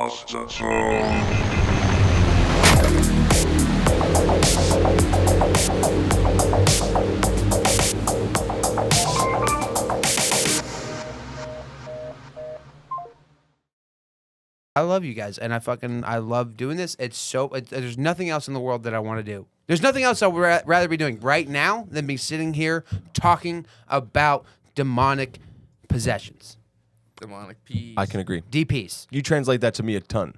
Master Zone. I love you guys, and I love doing this. There's nothing else in the world that I want to do. There's nothing else I would rather be doing right now than be sitting here talking about demonic possessions. Demonic peas. I can agree. DPs. You translate that to me a ton.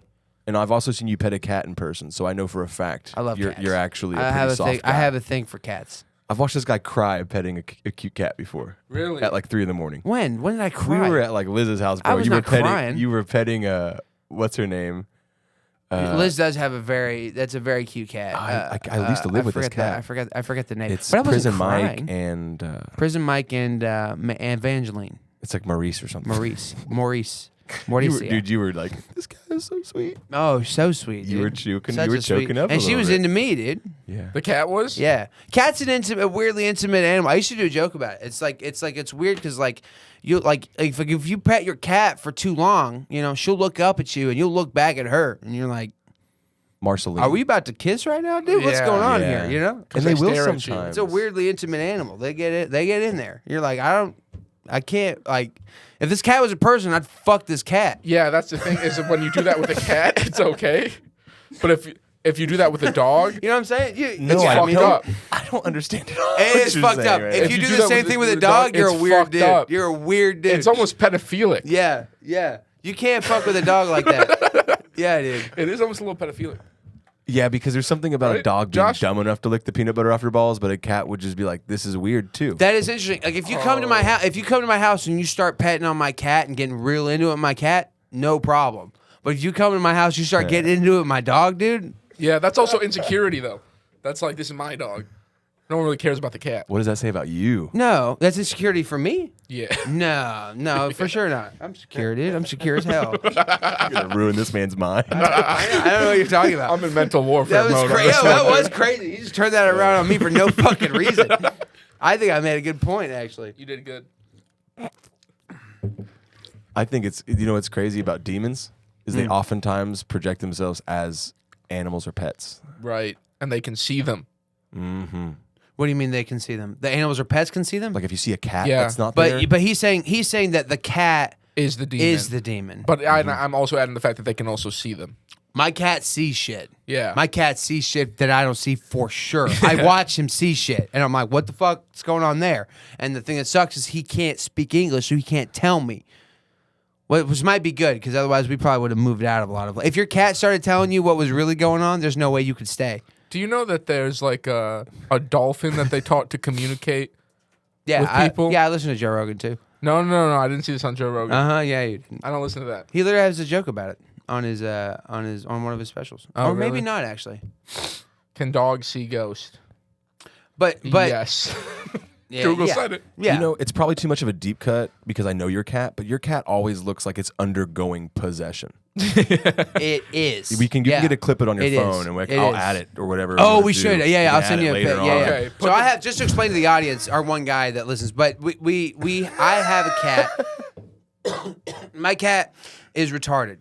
And I've also seen you pet a cat in person, so I know for a fact I love you're, cats. you're actually a pretty soft guy. I have a thing for cats. I've watched this guy cry petting a cute cat before. Really? At like 3 a.m. When did I cry? We were at like Liz's house, bro. I was you not were petting. crying. You were petting. What's her name? Liz does have that's a very cute cat. I used to live with this cat. I forget the name. It's but I wasn't Prison Mike crying. and Prison Mike and Evangeline. it's like Maurice or something. Maurice. Dude, you were like, this guy is so sweet. Oh, so sweet. You were dude. choking. Such You were a sweet- choking up. and a she little was bit. into me, dude. Yeah. The cat was? Yeah, cat's a weirdly intimate animal. I used to do a joke about it. It's weird because like you if you pet your cat for too long, she'll look up at you and you'll look back at her and you're like, Marceline. are we about to kiss right now, dude? What's Yeah. going on Yeah. here? And they will stare at you. sometimes. It's a weirdly intimate animal. They get it. They get in there. You're like, I can't like. If this cat was a person, I'd fuck this cat. Yeah, that's the thing, is that when you do that with a cat, it's okay. But if you do that with a dog, You know what I'm saying? No, it's I fucked don't. up. I don't understand it all. It is fucked up. If you do the that same with thing with a with dog, you're a it's weird fucked dude. up. You're a weird dude. It's almost pedophilic. Yeah. You can't fuck with a dog like that. Yeah, dude. It is almost a little pedophilic. Yeah, because there's something about a Right? dog being Josh? dumb enough to lick the peanut butter off your balls, but a cat would just be like, "This is weird too." That is interesting. Like if you come to my house, and you start petting on my cat and getting real into it with my cat, no problem. But if you come to my house, you start getting into it with my dog, dude. Yeah, that's also insecurity, though. That's like, this is my dog. No one really cares about the cat. What does that say about you? No, that's insecurity for me. Yeah. No, for sure not. I'm secure, dude. I'm secure as hell. You're gonna ruin this man's mind. I don't know what you're talking about. I'm in mental warfare That was mode. on crazy. this That one. was crazy. You just turned that around on me for no fucking reason. I think I made a good point, actually. You did good. I think it's what's crazy about demons is they oftentimes project themselves as animals or pets. Right. And they can see them. Mm-hmm. What do you mean they can see them? The animals or pets can see them? Like if you see a cat Yeah. that's not there. But he's saying that the cat Is the demon. is the demon. But I'm also adding the fact that they can also see them. My cat sees shit. Yeah. My cat sees shit that I don't see for sure. I watch him see shit, and I'm like, what the fuck's going on there? And the thing that sucks is he can't speak English, so he can't tell me. Which might be good, because otherwise we probably would have moved out of a lot of... If your cat started telling you what was really going on, there's no way you could stay. Do you know that there's like a dolphin that they taught to communicate? Yeah, With people? I listen to Joe Rogan, too. No. I didn't see this on Joe Rogan. Yeah, you didn't. I don't listen to that. He literally has a joke about it on one of his specials. Oh, or maybe really? not, actually. Can dogs see ghosts? But yes. yeah, Google yeah. said it. Yeah. It's probably too much of a deep cut because I know your cat, but your cat always looks like it's undergoing possession. It is. You can get a clip it on your It phone is. and It I'll is. add it or whatever. Oh, we're we gonna should. do. Yeah, We I'll can send add you a it later pic. on. Yeah. Okay, So I have just to explain to the audience, our one guy that listens, but I have a cat. My cat is retarded.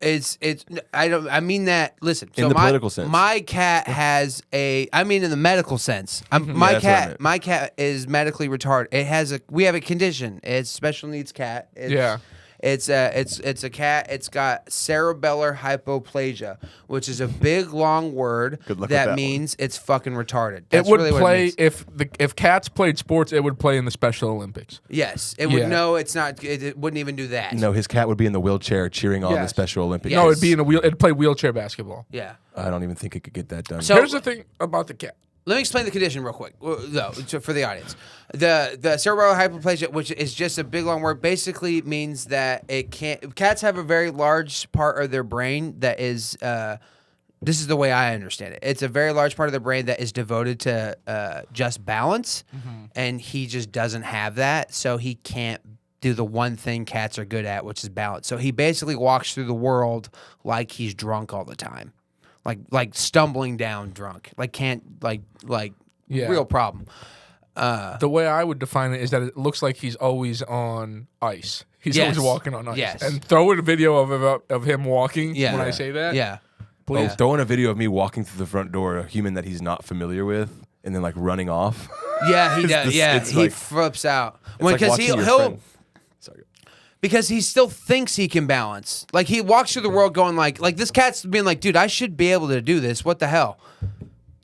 I mean that. Listen, In the political sense. my cat has I mean in the medical sense. Yeah, that's what I meant. My cat is medically retarded. We have a condition. It's special needs cat. Yeah. It's a cat. It's got cerebellar hypoplasia, which is a big long word Good luck with that that means it's fucking retarded. It That's would really what play means. if cats played sports. It would play in the Special Olympics. Yes, it would. Yeah. No, it's not. It wouldn't even do that. No, his cat would be in the wheelchair cheering on the Yes. Special Olympics. Yes. No, it'd be in a wheel. It'd play wheelchair basketball. Yeah. I don't even think it could get that done. So- Here's the thing about the cat. Let me explain the condition real quick, though, for the audience. The cerebral hypoplasia, which is just a big long word, basically means that it can't. Cats have a very large part of their brain that is. This is the way I understand it. It's a very large part of their brain that is devoted to just balance, and he just doesn't have that, so he can't do the one thing cats are good at, which is balance. So he basically walks through the world like he's drunk all the time. Like stumbling down drunk, Yeah. real problem. The way I would define it is that it looks like he's always on ice. He's Yes. always walking on ice. Yes. And throw in a video of him walking Yeah. when I say that. Yeah. Please. Throw in a video of me walking through the front door, a human that he's not familiar with, and then like running off. Yeah, he does. It's Yeah, it's he like- flips out like because watching your he'll friend. Sorry. because he still thinks he can balance. Like he walks through the world going like this cat's being like, dude, I should be able to do this. What the hell?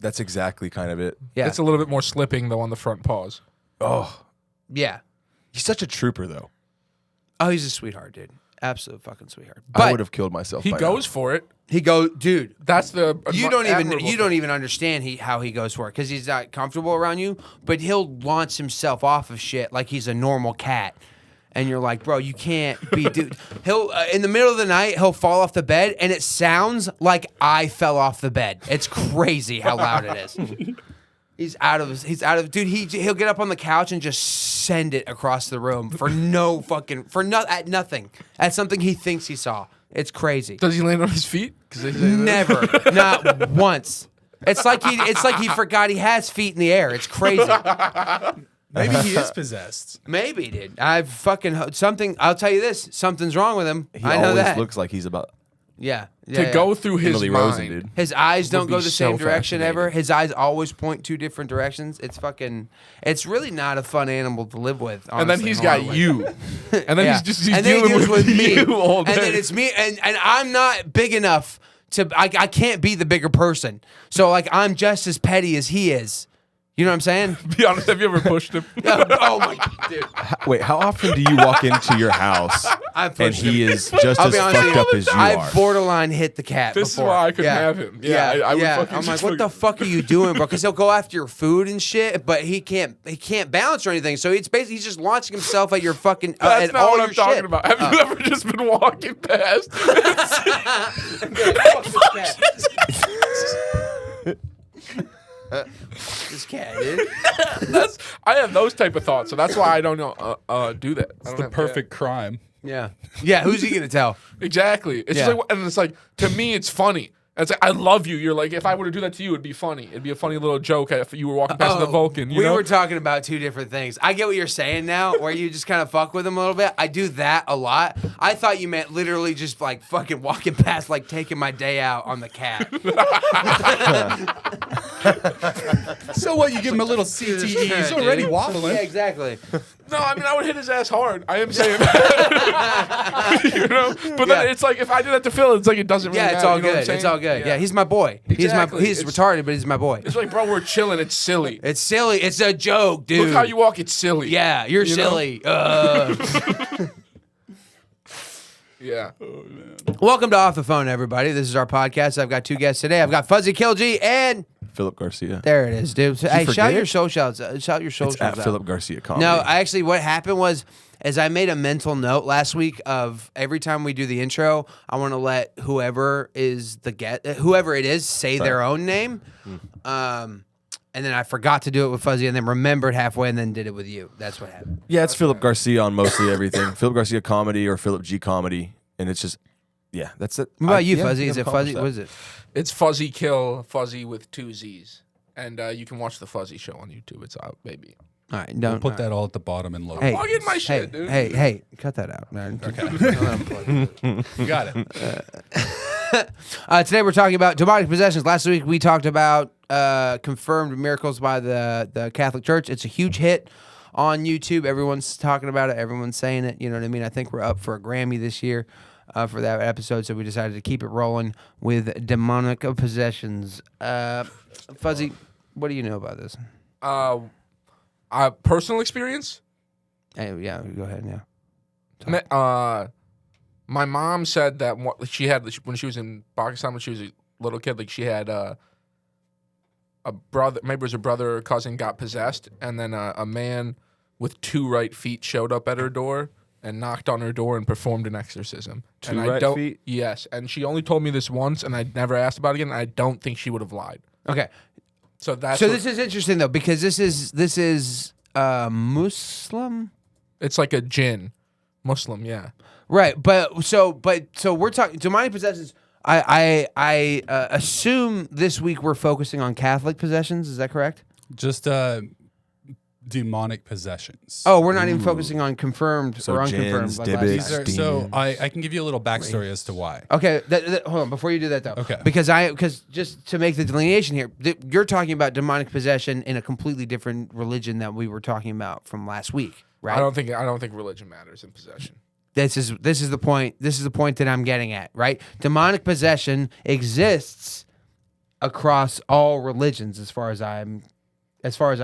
That's exactly kind of it. Yeah, It's a little bit more slipping though on the front paws. Oh, yeah. he's such a trooper, though. Oh, he's a sweetheart, dude. Absolute fucking sweetheart. I But would have killed myself. He by goes for it. he go, dude. That's the You admirable don't thing. even understand how he goes for it because he's not comfortable around you. But he'll launch himself off of shit like he's a normal cat, and you're like, bro, you can't be, dude. He'll in the middle of the night he'll fall off the bed, and it sounds like I fell off the bed. It's crazy how loud it is. He's out of dude. He'll get up on the couch and just send it across the room for nothing at something he thinks he saw. It's crazy. Does he land on his feet? 'Cause they say that. Never, not once. It's like he forgot he has feet in the air. It's crazy. Maybe he is possessed. Maybe, dude. I've fucking something. I'll tell you this. Something's wrong with him. He I know always that. looks like he's about yeah. To go through his Emily mind. Rosen, dude. His eyes don't would go be the so same direction ever. fascinating. His eyes always point two different directions. It's really not a fun animal to live with. And then honestly, he's in a lot got of ways. you. And then Yeah. he's And then he dealing deals with me. you all day. And then it's me, and I'm not big enough to. I can't be the bigger person. So like I'm just as petty as he is. You know what I'm saying? Be honest, have you ever pushed him? Oh my dude. Wait, how often do you walk into your house I've and pushed he him. is just I'll as be honest fucked with up as you I've are? borderline hit the cat. This is before. why I couldn't have him. Yeah, I would fucking I'm like, just what the fuck are you doing, bro? Because he'll go after your food and shit, but he can't balance or anything. So it's basically he's just launching himself at your fucking That's at not all what your I'm talking shit. about. Have you ever just been walking past? This cat, dude. I have those type of thoughts, so that's why I don't know do that. It's the perfect crime. Yeah. Yeah. Who's he gonna tell? Exactly. It's Yeah. just like, and it's like to me, it's funny. It's like I love you. You're like if I were to do that to you, it'd be funny. It'd be a funny little joke if you were walking past the Vulcan. You we know? were talking about two different things. I get what you're saying now, where you just kind of fuck with him a little bit. I do that a lot. I thought you meant literally just like fucking walking past, like taking my day out on the cat. So what? You give him a little CTE. He's Dude. already wobbling. Yeah, exactly. No, I mean I would hit his ass hard. I am saying that. You know? But then Yeah. it's like if I do that to Phil, it's like it doesn't really Yeah, it's matter. all You know what I'm good. It's saying? all good. Yeah, he's my boy. Exactly. He's It's- retarded, but he's my boy. It's like, bro, we're chilling. It's silly. It's silly. It's a joke, dude. Look how you walk. It's silly. Yeah, you're You know? silly. Yeah. Welcome to Off the Phone, everybody. This is our podcast. I've got two guests today. I've got Fuzzy Khilji and Philip Garcia. there it is, dude. So, hey, shout forget your it? socials. Shout your socials It's at out. Philip Garcia Comedy. No, what happened was I made a mental note last week of every time we do the intro, I want to let whoever it is, say their own name. And then I forgot to do it with Fuzzy, and then remembered halfway, and then did it with you. That's what happened. Yeah, it's Philip Garcia on mostly everything. Philip Garcia Comedy or Philip G Comedy, and it's just that's it. What about you, yeah, I Fuzzy? think Is I've it Fuzzy? accomplished What is it? It's Fuzzy Kill, Fuzzy with 2 Z's. And you can watch the Fuzzy show on YouTube. It's out, baby. All right, don't Put that all at the bottom and low. Hey, Plug in my hey, shit, dude. hey, cut that out, man. You got it. Today we're talking about demonic possessions. Last week we talked about confirmed miracles by the Catholic Church. It's a huge hit on YouTube. Everyone's talking about it. Everyone's saying it. You know what I mean? I think we're up for a Grammy this year for that episode, so we decided to keep it rolling with demonic possessions. Fuzzy, what do you know about this? Personal experience? Hey, yeah, go ahead. Yeah. My mom said that she had when she was in Pakistan when she was a little kid, like she had a brother, maybe it was a brother or cousin, got possessed, and then a man with 2 right feet showed up at her door and knocked on her door and performed an exorcism. 2 and I right don't, feet? Yes, and she only told me this once, and I never asked about it again. And I don't think she would have lied. Okay. So that's So this is interesting though, because this is Muslim. it's like a jinn, Muslim, yeah. Right, but we're talking demonic possessions. I assume this week we're focusing on Catholic possessions. Is that correct? Just demonic possessions. Oh, we're not even focusing on confirmed So or unconfirmed. jinns, Like last Dybbuk, time. So I can give you a little backstory as to why. Okay, hold on. Before you do that, though, Okay. because just to make the delineation here, you're talking about demonic possession in a completely different religion that we were talking about from last week, right? I don't think religion matters in possession. This is the point. This is the point that I'm getting at, right? Demonic possession exists across all religions, as far as I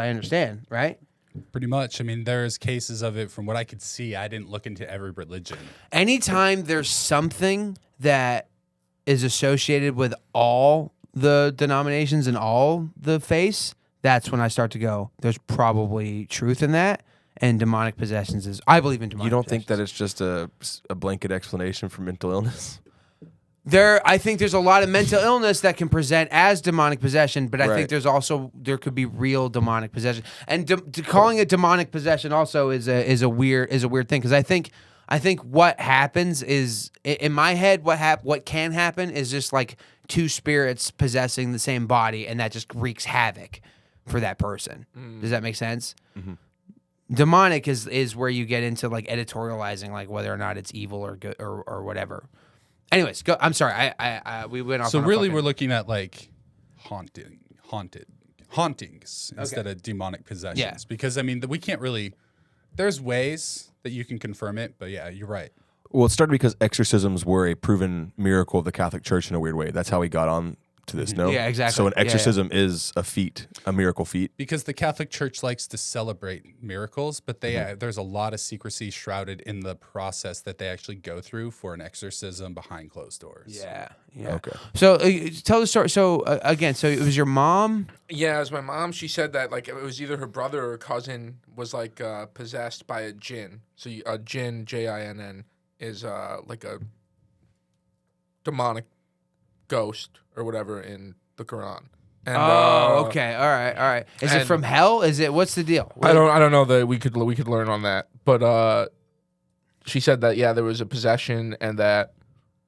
understand, right? Pretty much. I mean, there's cases of it from what I could see. I didn't look into every religion. Anytime there's something that is associated with all the denominations and all the faiths, that's when I start to go, there's probably truth in that. And demonic possessions is, I believe in demonic You don't think that possessions. it's just a blanket explanation for mental illness? I think there's a lot of mental illness that can present as demonic possession, but I think Right. there could be real demonic possession. And calling it demonic possession also is a weird thing, because I think what happens is, in my head, what can happen is just like two spirits possessing the same body, and that just wreaks havoc for that person. Does that make sense? Mm-hmm. Demonic is where you get into like editorializing, like whether or not it's evil or good or whatever. Anyways, go. I'm sorry. We went off. So on a really, fucking- we're looking at like hauntings instead of demonic possessions. Yeah. Because I mean, we can't really. There's ways that you can confirm it, but yeah, you're right. Well, it started because exorcisms were a proven miracle of the Catholic Church in a weird way. That's how we got on to this, no? Yeah, exactly. So an Yeah, yeah. exorcism is a feat, a miracle feat. Because the Catholic Church likes to celebrate miracles, but there's a lot of secrecy shrouded in the process that they actually go through for an exorcism behind closed doors. Yeah. Yeah. Okay. So tell the story. So again, so it was your mom. Yeah, as my mom, she said that like it was either her brother or cousin was like possessed by a jinn. So a jinn, Jinn, is like a demonic ghost or whatever in the Quran. And, Okay. All right. Is it and- from hell? Is it? What's the deal? I don't know that we could learn on that, but she said that there was a possession and that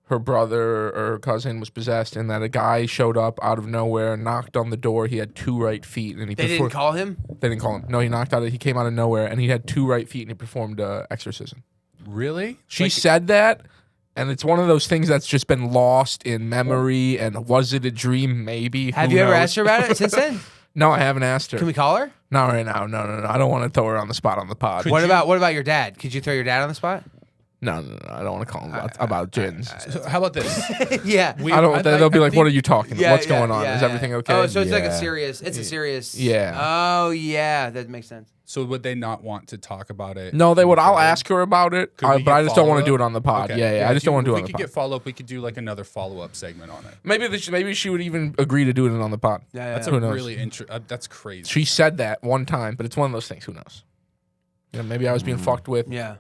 her brother or her cousin was possessed and that a guy showed up out of nowhere, knocked on the door. He had two right feet and he They didn't call him. They didn't call him. No, he came out of nowhere and he had two right feet and he performed exorcism. Really? She said that, and it's one of those things that's just been lost in memory. And was it a dream? Maybe. Have Who you ever knows? asked her about it since then? No, I haven't asked her. Can we call her? Not right now. No. I don't want to throw her on the spot on the pod. What about your dad? Could you throw your dad on the spot? No. I don't want to call him about gins. So how about this? Yeah. They'll be like, "What are you talking about? Yeah, What's yeah, going on? yeah, Is everything okay?" Oh, so it's like Yeah. it's a serious. Yeah. Oh, yeah. That makes sense. So would they not want to talk about it? No, they would. I'll ask her about it, Could we but I get just don't want to follow-up? do it on the pod. Okay. Yeah. I just don't want to do it If on we the could pod. get follow-up, we could do like another follow-up segment on it. Maybe she would even agree to do it on the pod. Yeah, That's Who a knows? really that's crazy. She said that one time, but it's one of those things. Who knows? Maybe I was being fucked with. Yeah.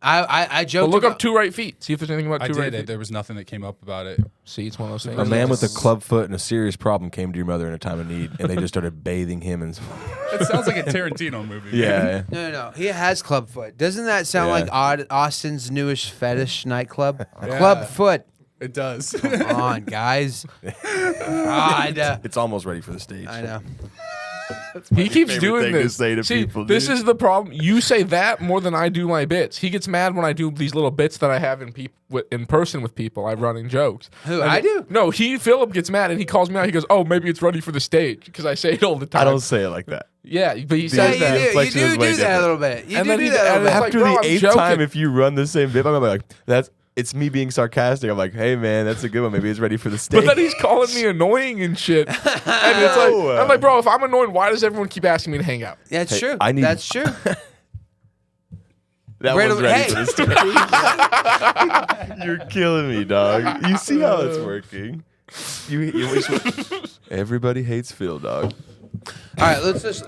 I But joked. look about, up two right feet. See if there's anything about I two right did it. feet. There was nothing that came up about it. See, it's one of those things. A man with a club foot and a serious problem came to your mother in a time of need, and they just started bathing him and. It sounds like a Tarantino movie. Yeah. No. He has Clubfoot. Doesn't that sound Yeah. like Austin's newest fetish nightclub? Yeah. Clubfoot. It does. Come on, guys. God. It's almost ready for the stage. I know. He keeps favorite doing thing to this. say to See, people, this dude. is the problem. You say that more than I do my bits. He gets mad when I do these little bits that I have in person with people. I run in jokes. Who, And I do? No, Philip gets mad and he calls me out. He goes, "Oh, maybe it's ready for the stage," because I say it all the time. I don't say it like that. Yeah, but he Yeah, says that. you do. You inflection is do way do that a different. little bit. You And do then do he- that a and little it's bit. like, After bro, the I'm eighth joking. time, if you run the same bit, I'm gonna be like, it's me being sarcastic. I'm like, hey man, that's a good one. Maybe it's ready for the stage. But then he's calling me annoying and shit. And it's like, I'm like, bro, if I'm annoying, why does everyone keep asking me to hang out? That's Hey, true. I need- That's true. that Right was over- ready hey. for the stage. You're killing me, dog. You see how it's working. You wish everybody hates Phil, dog. All right,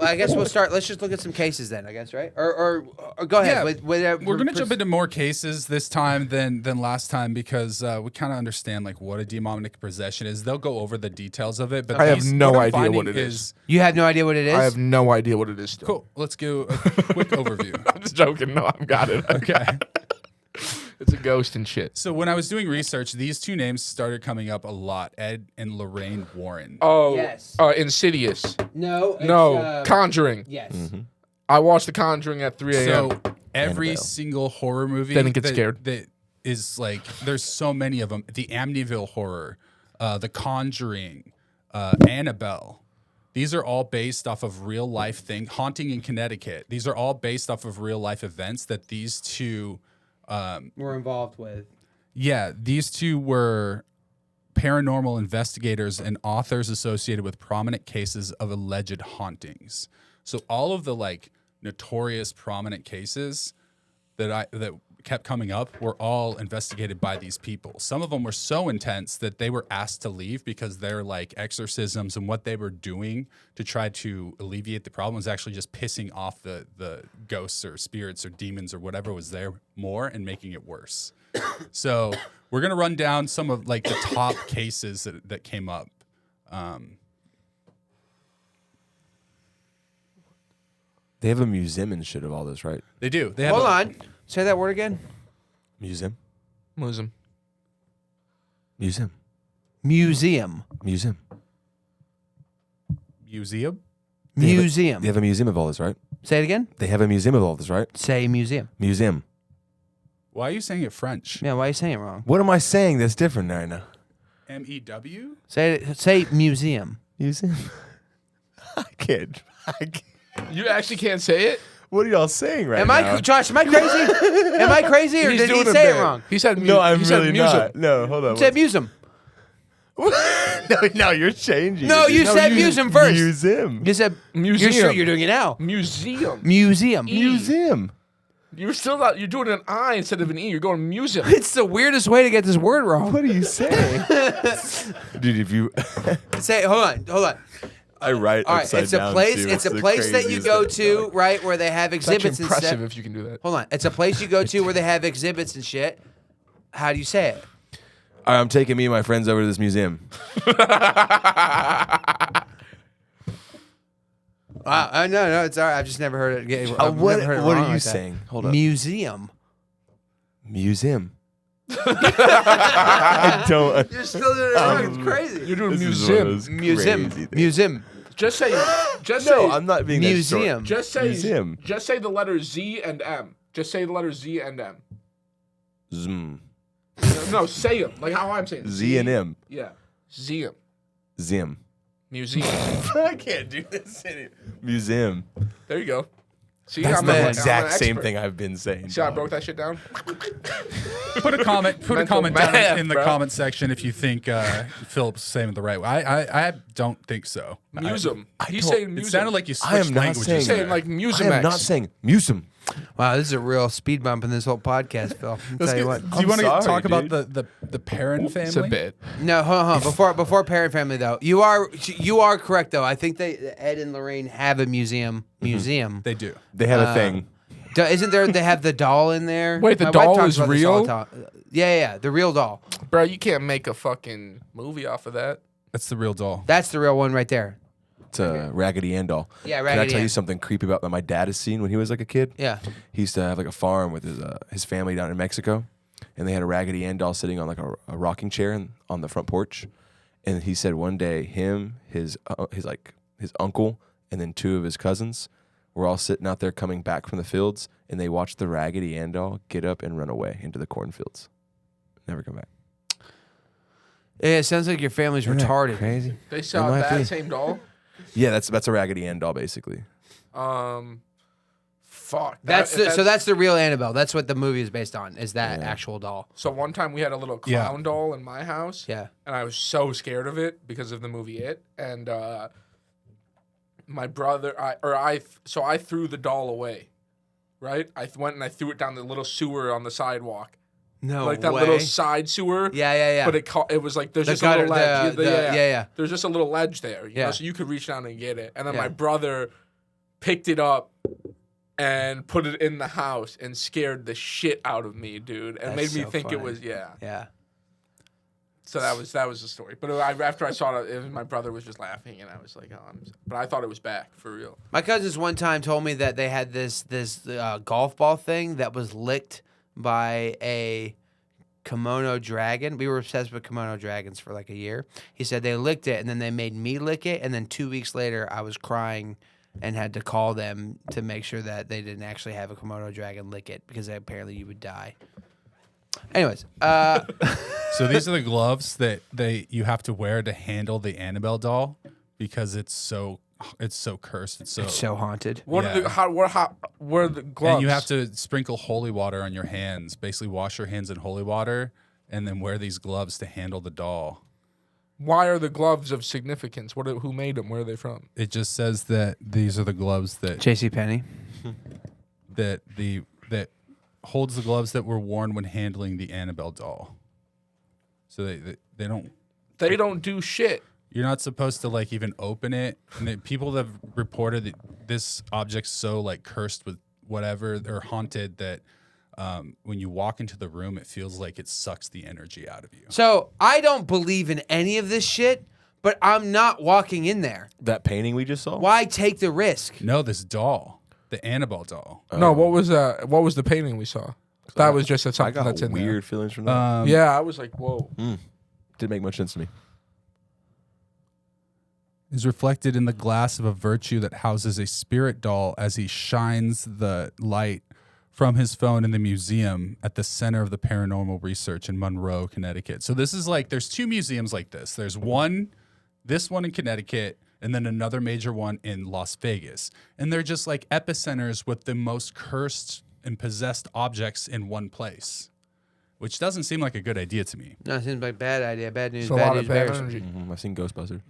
I guess we'll start. Let's just look at some cases then. I guess, right? Or go ahead. Yeah, with, We're gonna jump into more cases this time than last time because we kind of understand like what a demonic possession is. They'll go over the details of it, but I have no what I'm idea finding what it is. You have no idea what it is. I have no idea what it is still. Cool. Let's go a quick overview. I'm just joking. No, I've got it. Okay. It's a ghost and shit. So when I was doing research, these two names started coming up a lot: Ed and Lorraine Warren. Oh, Yes. Insidious. No. No, Conjuring. Yes. I watched The Conjuring at 3 a.m. So every Annabelle. single horror movie Didn't get scared. that is like, there's so many of them. The Amityville Horror, The Conjuring, Annabelle. These are all based off of real life things. Haunting in Connecticut. These are all based off of real life events that these two. We're involved with. Yeah, these two were paranormal investigators and authors associated with prominent cases of alleged hauntings. So all of the like notorious prominent cases that kept coming up were all investigated by these people. Some of them were so intense that they were asked to leave because their like exorcisms and what they were doing to try to alleviate the problem was actually just pissing off the ghosts or spirits or demons or whatever was there more and making it worse. So we're gonna run down some of like the top cases that came up. They have a museum and shit of all this, right? They do. They have Hold on. Say that word again. Museum. Muslim. Museum. Museum. Museum. museum. Museum. They have a museum of all this, right? Say it again. They have a museum of all this, right? Say museum. Museum. Why are you saying it French? Yeah, why are you saying it wrong? What am I saying that's different right now? MEW? Say museum. Museum. I can't. You actually can't say it? What are y'all saying right Am now? I, Josh? Am I crazy? Am I crazy, or He's did he doing say it bad. wrong? He said No, I'm he said really museum. not. No, hold on. Say museum. no, you're changing. No, it. you said museum first. Museum. You said Museum. You're sure you're doing it now? Museum. Museum. Museum. You're still not. You're doing an I instead of an E. You're going museum. It's the weirdest way to get this word wrong. What are you saying? Dude, if you Say, hold on. I write All right, upside it's a down, place. too. It's a the place that you craziest go thing. to, right, where they have It's actually exhibits and impressive stuff. if you can do that. Hold on, it's a place you go to where they have exhibits and shit. How do you say it? All right, I'm taking me and my friends over to this museum. No, it's all right. I've just never heard it. What never heard it are wrong you like that. saying? Hold up. Museum. Museum. I don't. You're still doing it wrong. It's crazy. You're doing This is one of museum. those Museum. crazy things. Museum. Just say. Just No, say. I'm not being Museum. That short. Just say. Museum. Just say the letter Z and M. Just say the letter Z and M. Zoom. No, say them like how I'm saying. Z and M. Yeah. Museum. Zim. Museum. I can't do this anymore. Museum. There you go. See, That's I'm the I'm exact an same expert. thing I've been saying. See how I broke that shit down? Put a comment. Put a Mental comment down math, in the bro. comment section if you think Philip's saying it the right way. I don't think so. Museum. He's don't- saying It museum. sounded like you I am switched not languages. saying He's there. saying like I museum. am not saying museum. Wow, this is a real speed bump in this whole podcast, Phil. I'll tell you what. Do you want to sorry, talk about dude. the Perrin family? It's a bit. No, hold on. Before parent family though, you are correct though. I think Ed and Lorraine have a museum. They do. They have a thing. Isn't there? They have the doll in there. Wait, the My wife doll talks is about this all real? the time. Yeah, the real doll. Bro, you can't make a fucking movie off of that. That's the real doll. That's the real one right there. It's a Raggedy Ann doll. Yeah, Can I Raggedy tell you Ann. something creepy about that my dad has seen when he was like a kid? Yeah. He used to have like a farm with his family down in Mexico, and they had a Raggedy Ann doll sitting on like a rocking chair on the front porch. And he said one day him, his uncle, and then two of his cousins were all sitting out there coming back from the fields, and they watched the Raggedy Ann doll get up and run away into the cornfields. Never come back. Yeah, it sounds like your family's retarded. Crazy. They saw might that be. same doll. Yeah, that's a Raggedy Ann doll basically. Fuck. That's the real Annabelle. That's what the movie is based on. Is that actual doll? So one time we had a little Yeah. clown doll in my house. Yeah. And I was so scared of it because of the movie It. And my brother, I threw the doll away. Right? I went and I threw it down the little sewer on the sidewalk. No Like that way. little side sewer. Yeah. But it was like there's The just a little gutter, ledge. yeah. There's just a little ledge there. You Yeah. know, so you could reach down and get it. And then Yeah. my brother picked it up and put it in the house and scared the shit out of me, dude. And That's made me so think it funny. was Yeah. So that was the story. But after I saw it, my brother was just laughing, and I was like, "Oh," but I thought it was back for real. My cousins one time told me that they had this golf ball thing that was licked by a kimono dragon. We were obsessed with kimono dragons for like a year. He said they licked it, and then they made me lick it, and then 2 weeks later, I was crying and had to call them to make sure that they didn't actually have a Komodo dragon lick it because apparently you would die. Anyways, So these are the gloves that you have to wear to handle the Annabelle doll because it's so cursed. It's so haunted. What are Yeah. the where are the gloves? And you have to sprinkle holy water on your hands. Basically, wash your hands in holy water and then wear these gloves to handle the doll. Why are the gloves of significance? Who made them? Where are they from? It just says that these are the gloves that JCPenney. that holds the gloves that were worn when handling the Annabelle doll. So they don't. They don't do shit. You're not supposed to like even open it. And people have reported that this object's so like cursed with whatever or haunted that when you walk into the room, it feels like it sucks the energy out of you. So I don't believe in any of this shit, but I'm not walking in there. That painting we just saw. Why take the risk? No, this doll, the Annabelle doll. No, what was the painting we saw? That was just I something got that's in weird feelings from that. there. Yeah, I was like, whoa. Didn't make much sense to me. Is reflected in the glass of a virtue that houses a spirit doll as he shines the light from his phone in the museum at the center of the paranormal research in Monroe, Connecticut. So this is like, there's two museums like this. There's this one in Connecticut, and then another major one in Las Vegas. And they're just like epicenters with the most cursed and possessed objects in one place, which doesn't seem like a good idea to me. No, it seems like bad idea. Bad news. It's a Bad lot news of bad bears. energy. I've seen Ghostbusters.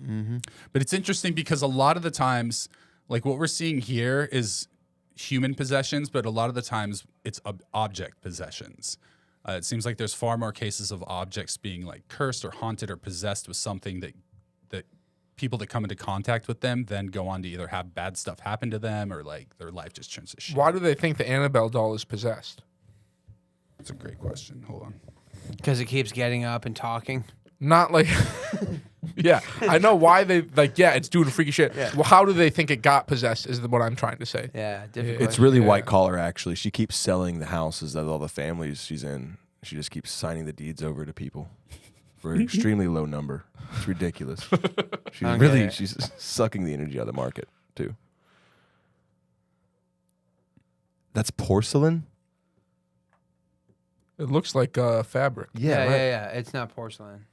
But it's interesting because a lot of the times, like what we're seeing here is human possessions, but a lot of the times it's object possessions. It seems like there's far more cases of objects being like cursed or haunted or possessed with something that people that come into contact with them then go on to either have bad stuff happen to them or like their life just turns to shit. Why do they think the Annabelle doll is possessed? That's a great question. Hold on. Because it keeps getting up and talking. Not like, yeah, I know why they like. Yeah, it's doing freaky shit. Yeah. Well, how do they think it got possessed? Is what I'm trying to say. Yeah, difficult. It's really Yeah. white collar, actually. She keeps selling the houses that all the families she's in. She just keeps signing the deeds over to people for an extremely low number. It's ridiculous. She's sucking the energy out of the market too. That's porcelain. It looks like fabric. Yeah, right. yeah. It's not porcelain.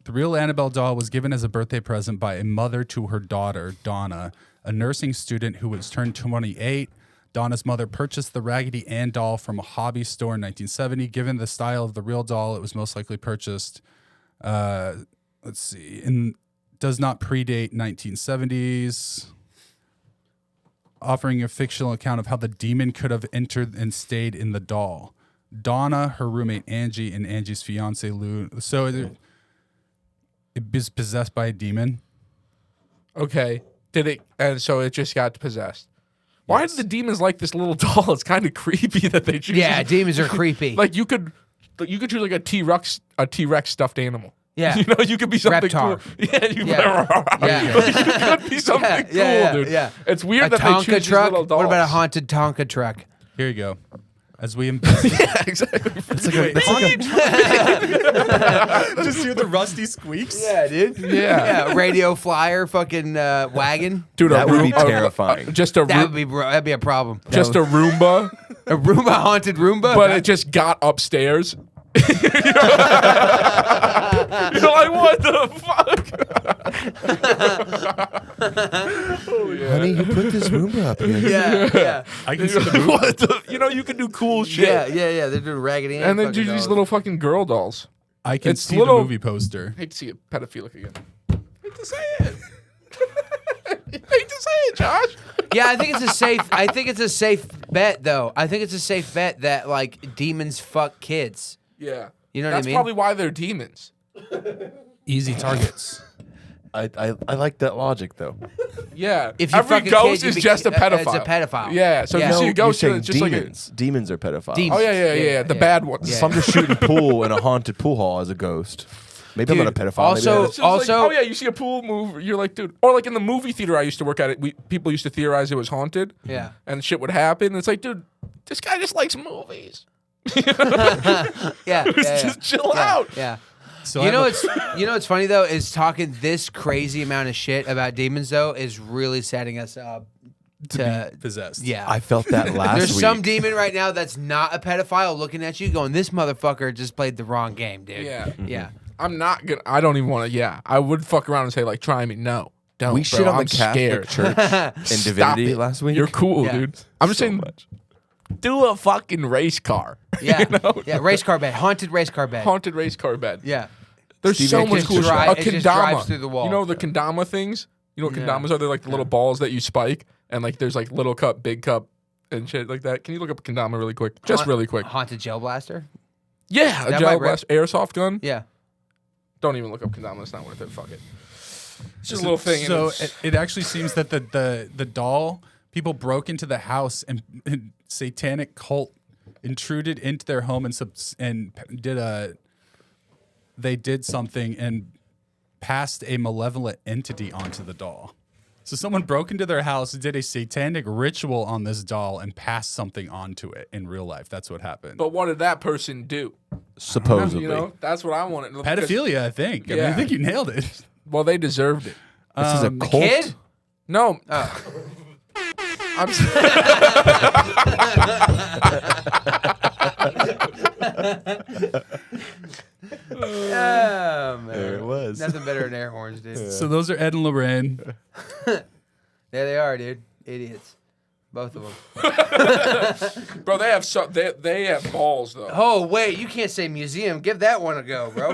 The real Annabelle doll was given as a birthday present by a mother to her daughter, Donna, a nursing student who was turned 28. Donna's mother purchased the Raggedy Ann doll from a hobby store in 1970. Given the style of the real doll, it was most likely purchased, does not predate 1970s, offering a fictional account of how the demon could have entered and stayed in the doll. Donna, her roommate Angie, and Angie's fiance Lou. So it is possessed by a demon. Okay. Did it? And so it just got possessed. Why do the demons like this little doll? It's kind of creepy that they choose. Yeah, demons are creepy. Like you could choose like a T-Rex stuffed animal. Yeah. You know, you could be something Reptar. cool. Yeah, you Yeah. could be something cool, yeah, dude. yeah. It's weird A that they Tonka choose truck? these little dolls. What about a haunted Tonka truck? Here you go. As we Yeah, exactly. just hear the rusty squeaks. Yeah, dude. Yeah. Radio flyer fucking wagon. Dude, That a would be Roomba- terrifying. Just a That'd be a problem. just a Roomba, A Roomba, haunted Roomba? but it just got upstairs. You're like, what the fuck? Honey, you put this Roomba up here. yeah. I can see the movie. What the? You know, you can do cool shit. Yeah. They're doing Raggedy Ann. And then fucking do these dolls. little fucking girl dolls. I can It's see little- the movie poster. Hate to see it pedophilic again. Hate to say it. Hate to say it, Josh. Yeah, I think it's a safe bet though. I think it's a safe bet that like demons fuck kids. Yeah. You know what I That's mean? probably why they're demons. Easy targets. I like that logic though. Yeah. If you Every fuck a ghost kid, is you just a it's a pedophile. pedophile. Yeah. So Yeah. if you see No, a ghost, you're saying it's just like a. demons. Demons are pedophiles. Demons. Oh yeah. The Yeah. bad ones. Yeah. If I'm just shooting pool in a haunted pool hall as a ghost, maybe I'm Dude, not a pedophile. also- maybe It's just like, Also- oh yeah, you see a pool move, you're like, dude. Or like in the movie theater I used to work at, people used to theorize it was haunted. Yeah. And shit would happen. It's like, dude, this guy just likes movies. Yeah. Just chill Yeah, out. Yeah. So You know what's funny though is talking this crazy amount of shit about demons though is really setting us up to be possessed. Yeah. I felt that last There's week. some demon right now that's not a pedophile looking at you going, this motherfucker just played the wrong game, dude. Yeah. Yeah. I'm not gonna. I don't even want to. Yeah, I would fuck around and say like, try me. No, don't. we bro, shit on I'm the Catholic scared. Church and Divinity it. last week. You're cool, Yeah. dude. I'm just So saying, much. do a fucking race car. Yeah. You know? Yeah. Race car bed. Haunted race car bed. Haunted race car bed. Yeah. There's Stevie, so it much just cool shit. dri- A it just kendama. drives through the wall. You know the kendama things? You know what Yeah. kendamas are? They're like the little balls that you spike, and like there's like little cup, big cup, and shit like that. Can you look up a kendama really quick? Just really quick. Haunted gel blaster. Yeah, a That gel might blast airsoft gun. Yeah. Don't even look up kendama. It's not worth it. Fuck it. It's just a little thing. and So it's- it actually seems that the doll people broke into the house and satanic cult intruded into their home and did something and passed a malevolent entity onto the doll. So someone broke into their house, did a satanic ritual on this doll, and passed something onto it in real life. That's what happened. But what did that person do? Supposedly. You know, that's what I wanted. Because- Pedophilia, I think. I mean, I Yeah. think you nailed it. Well, they deserved it. This is a The cult. kid? No, Oh. I'm. Oh, man. There it was. Nothing better than air horns, dude. So those are Ed and Lorraine. There they are, dude. Idiots. Both of them. Bro, they have they have balls though, Oh, wait. You can't say museum. Give that one a go, bro.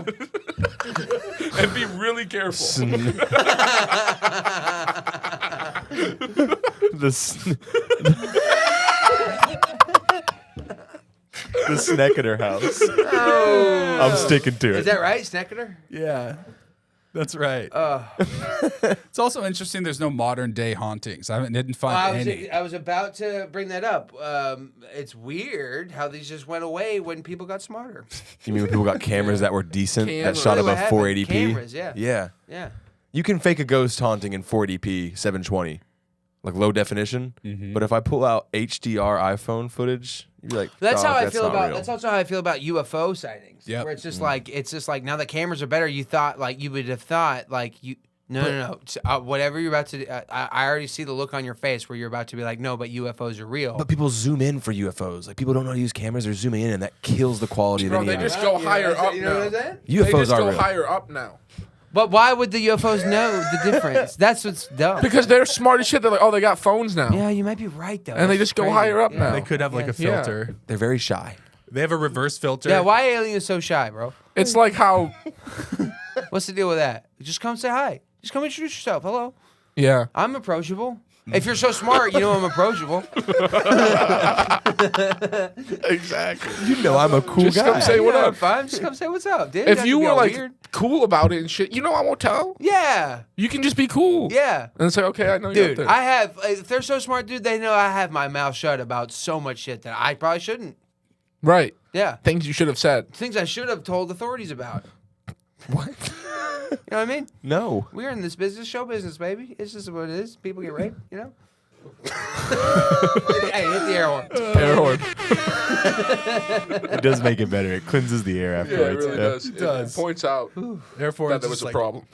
and be really careful. The Snecketer house. Oh. I'm sticking to Is that right, Snecketer? Yeah, that's right. It's also interesting there's no modern day hauntings. Didn't find any. I was about to bring that up. It's weird how these just went away when people got smarter. You mean when people got cameras that were decent that Cameras. shot Really what above happened? 480p? Cameras, yeah. Yeah. Yeah. You can fake a ghost haunting in 480p 720, like low definition. But if I pull out HDR iPhone footage, you'd be like, That's how "Dog, I that's feel not about. real." That's also how I feel about UFO sightings. Yep. Where it's just like now that cameras are better. You thought like you would have thought like you. No. Whatever you're about to. I already see the look on your face where you're about to be like, no, but UFOs are real. But people zoom in for UFOs. Like people don't know how to use cameras. They're zooming in, and that kills the quality Bro, of they any just image. go higher up You know what I'm now. saying? They UFOs just are go real. higher up now But why would the UFOs know the difference? That's what's dumb. because they're smart as shit. They're like, oh, they got phones now. Yeah, you might be right though. And they That's just go crazy. higher up Yeah. now. They could have like a Yeah. filter. They're very shy. They have a reverse filter. Yeah, why aliens so shy, bro? It's like how, What's the deal with that? Just come say hi. Just come introduce yourself. Hello. yeah. I'm approachable. If you're so smart, you know I'm approachable. Exactly. You know I'm a cool Just guy. come say what Yeah, up. fine. Just come say what's up, dude. If Don't you be were all like weird. cool about it and shit, you know I won't tell. Yeah, You can just be cool. yeah. And it's like, okay, I know you're Dude, out there. I have. If they're so smart, dude, they know I have my mouth shut about so much shit that I probably shouldn't. Right. Yeah, Things you should have said. things I should have told authorities about. What? You know what I mean? No. We're in this business, show business, baby. It's just what it is. People get raped, you know. Hey, hit the air horn. Air horn. It does make it better. It cleanses the air Yeah, it afterwards. really does. It does. points out Therefore, that it's there was just a like, problem.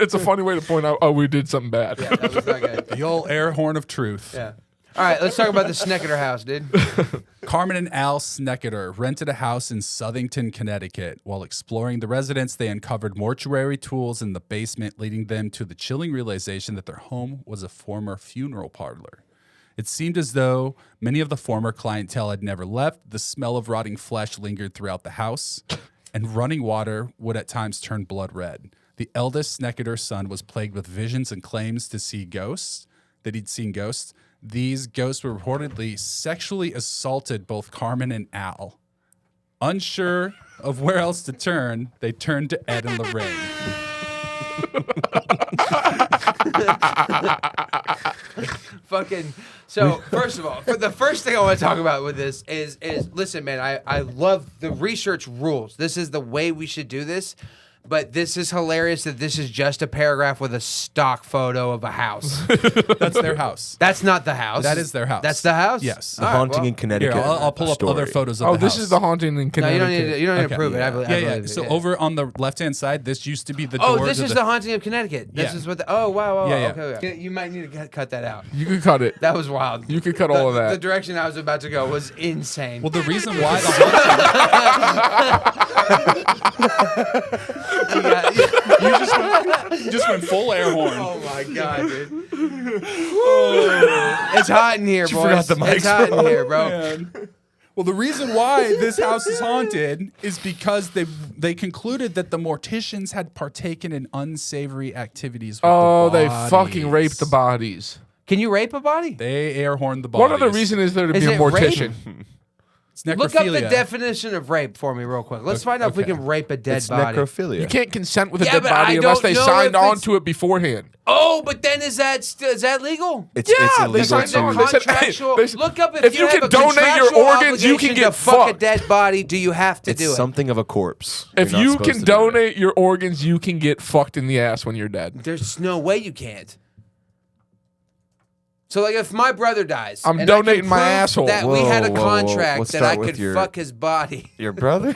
It's a funny way to point out, oh, we did something bad. Yeah, that was not good. the old air horn of truth. Yeah. All right, let's talk about the Snecketer house, dude. Carmen and Al Snecketer rented a house in Southington, Connecticut. While exploring the residence, they uncovered mortuary tools in the basement, leading them to the chilling realization that their home was a former funeral parlor. It seemed as though many of the former clientele had never left. The smell of rotting flesh lingered throughout the house, and running water would at times turn blood red. The eldest Snecketer son was plagued with visions and claims to see ghosts, that he'd seen ghosts. These ghosts were reportedly sexually assaulted both Carmen and Al. Unsure of where else to turn, they turned to Ed and Lorraine. Fucking. So first of all, for the first thing I want to talk about with this is listen, man. I love the research rules. This is the way we should do this. But this is hilarious that this is just a paragraph with a stock photo of a house. That's their house. That's not the house. That is their house. That's the house? Yes. The haunting in Connecticut. Here, I'll pull up story. other photos of Oh, the house. this is the haunting in No, Connecticut. you don't need to Okay. prove it. I Yeah, believe yeah. it. So over on the left-hand side, this used to be the door. Oh, this to is the haunting of Connecticut. This Yeah. is what oh, wow. Yeah, yeah. Okay. You might need to cut that out. You could cut it. That was wild. You could cut all of The that. direction I was about to go was insane. Well, the reason why the haunting, you just went full air horn. Oh my god, dude. It's hot in here, boys. forgot the mics, it's hot in here, bro. Man. Well, the reason why this house is haunted is because they concluded that the morticians had partaken in unsavory activities with Oh, the they bodies. fucking raped the bodies. Can you rape a body? They air horned the bodies. What other reason is there to Is be a it rape? mortician? It's necrophilia. Look up the definition of rape for me real quick. Let's find out if we okay. can rape a dead It's body. necrophilia. You can't consent with a Yeah, dead but body I unless don't they know signed if on it's- to it beforehand. Oh, but then is that legal? It's Yeah, they illegal signed to. on. They said, hey, Contractual. they said, Look up if if you have can a donate your contractual organs, you obligation can get to fuck a fucked. dead body. Do you have to It's do it? something of a corpse. If You're not you supposed can to do it. donate your organs, you can get fucked in the ass when you're dead. There's no way you can't. So, like, if my brother dies, I'm and I can donating my prove asshole. That we had a Whoa, whoa, whoa. contract Let's that I start with could your- fuck his body. Your brother?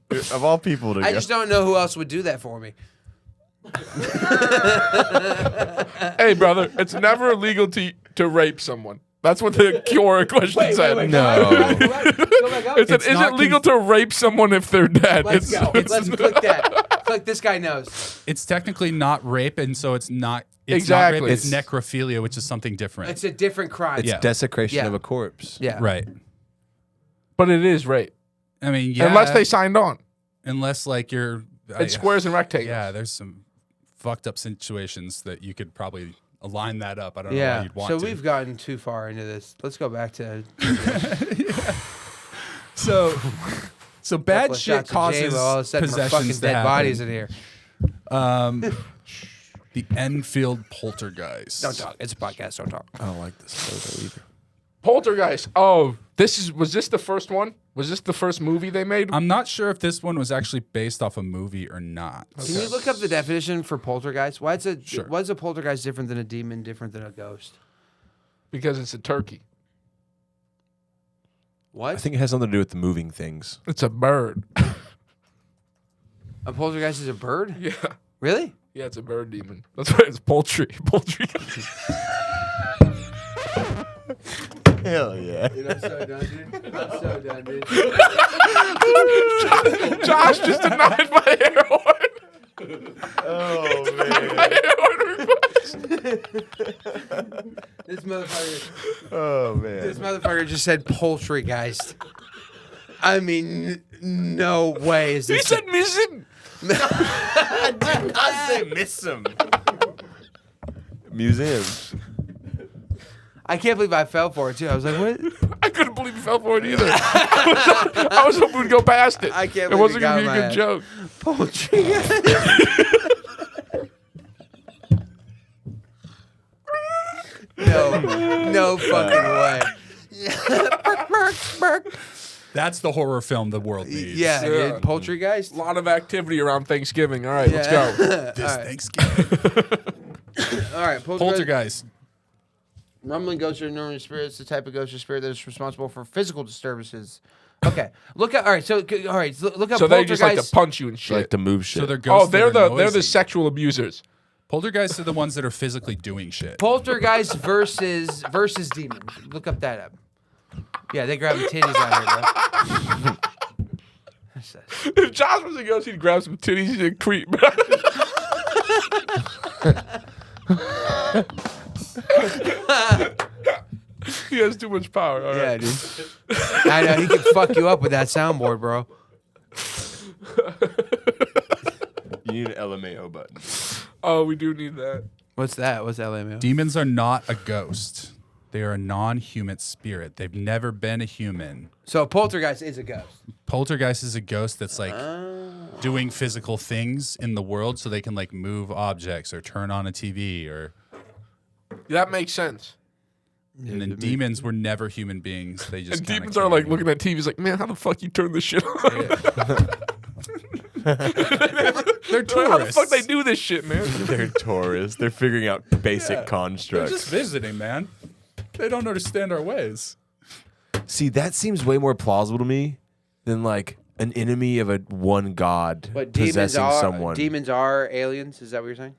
Of all people to I go. just don't know who else would do that for me. Hey, brother, it's never illegal to rape someone. That's what the cure question said. No. Go back up. It said, It's is not it legal to rape someone if they're dead? Let's go. Let's click that. Click. This guy knows. It's technically not rape, and so it's not. It's Exactly. Not rape, it's necrophilia, which is something different. It's a different crime. It's Yeah. desecration Yeah. of a corpse. Yeah. right. But it is rape. I mean, yeah. Unless they signed on. unless like you're. It's squares and rectangles. Yeah, there's some fucked up situations that you could probably align that up. I don't know why Yeah. you'd want So to. we've gotten too far into this. Let's go back to. So bad couple of shit shots of causes J-Lo, all of a sudden we're fucking possessions to dead happen. bodies in here. The Enfield poltergeist. Don't talk. It's a podcast. Don't talk. I don't like this photo either. Poltergeist. Oh, was this the first one? Was this the first movie they made? I'm not sure if this one was actually based off a movie or not. Can you look up the definition for poltergeist? Why is a poltergeist different than a demon? Different than a ghost? Because it's a turkey. What? I think it has something to do with the moving things. It's a bird. A poltergeist is a bird? Yeah. Really? Yeah, it's a bird demon. That's why it's poultry. Poultry. Hell yeah. Dude, I'm so done, dude. I'm so done, dude. Josh just denied my air horn. Oh, man. My air horn request. This motherfucker. Oh, man. This motherfucker just said poultrygeist. I mean, no way is He this. said missing. I say miss him. Museums. I can't believe I fell for it too. I was like, what? I couldn't believe he fell for it either. I was hoping we'd go past it. I can't It believe wasn't you going to got be a my good joke. Poultrygeist. No fucking way. That's the horror film the world needs. Yeah, Yeah. dude. Poultrygeist. A lot of activity around Thanksgiving. All right, let's Yeah. go. This Thanksgiving. All right, Poltergeist. Rumbling ghosts are normally spirits, the type of ghost or spirit that is responsible for physical disturbances. Okay, look at all right. So look up So they just like to poltergeist. punch you and They shit. like to move shit. So they're Oh, ghosts. they're that are the noisy. sexual abusers. Poltergeists are the ones that are physically doing shit. Poltergeist versus demons. Look up that up. Yeah, they grabbing titties out here, bro. If Josh was a ghost, he'd grab some titties. He's a creep. He has too much power. All Yeah, right. dude. I know he can fuck you up with that soundboard, bro. You need an LMAO button. Oh, we do need that. What's that? What's LMAO? Demons are not a ghost. They are a non-human spirit. They've never been a human. So a poltergeist is a ghost. Poltergeist is a ghost that's like doing physical things in the world so they can like move objects or turn on a TV or That makes sense. and then demons were never human beings. They just And kinda demons are came like in. looking at TVs like, man, how the fuck you turn this shit on? They're tourists. How the fuck they do this shit, man? They're tourists. They're figuring out basic They're constructs. just visiting, man. They don't understand our ways. See, that seems way more plausible to me than like an enemy of a one god But demons possessing are someone. demons are aliens. Is that what you're saying?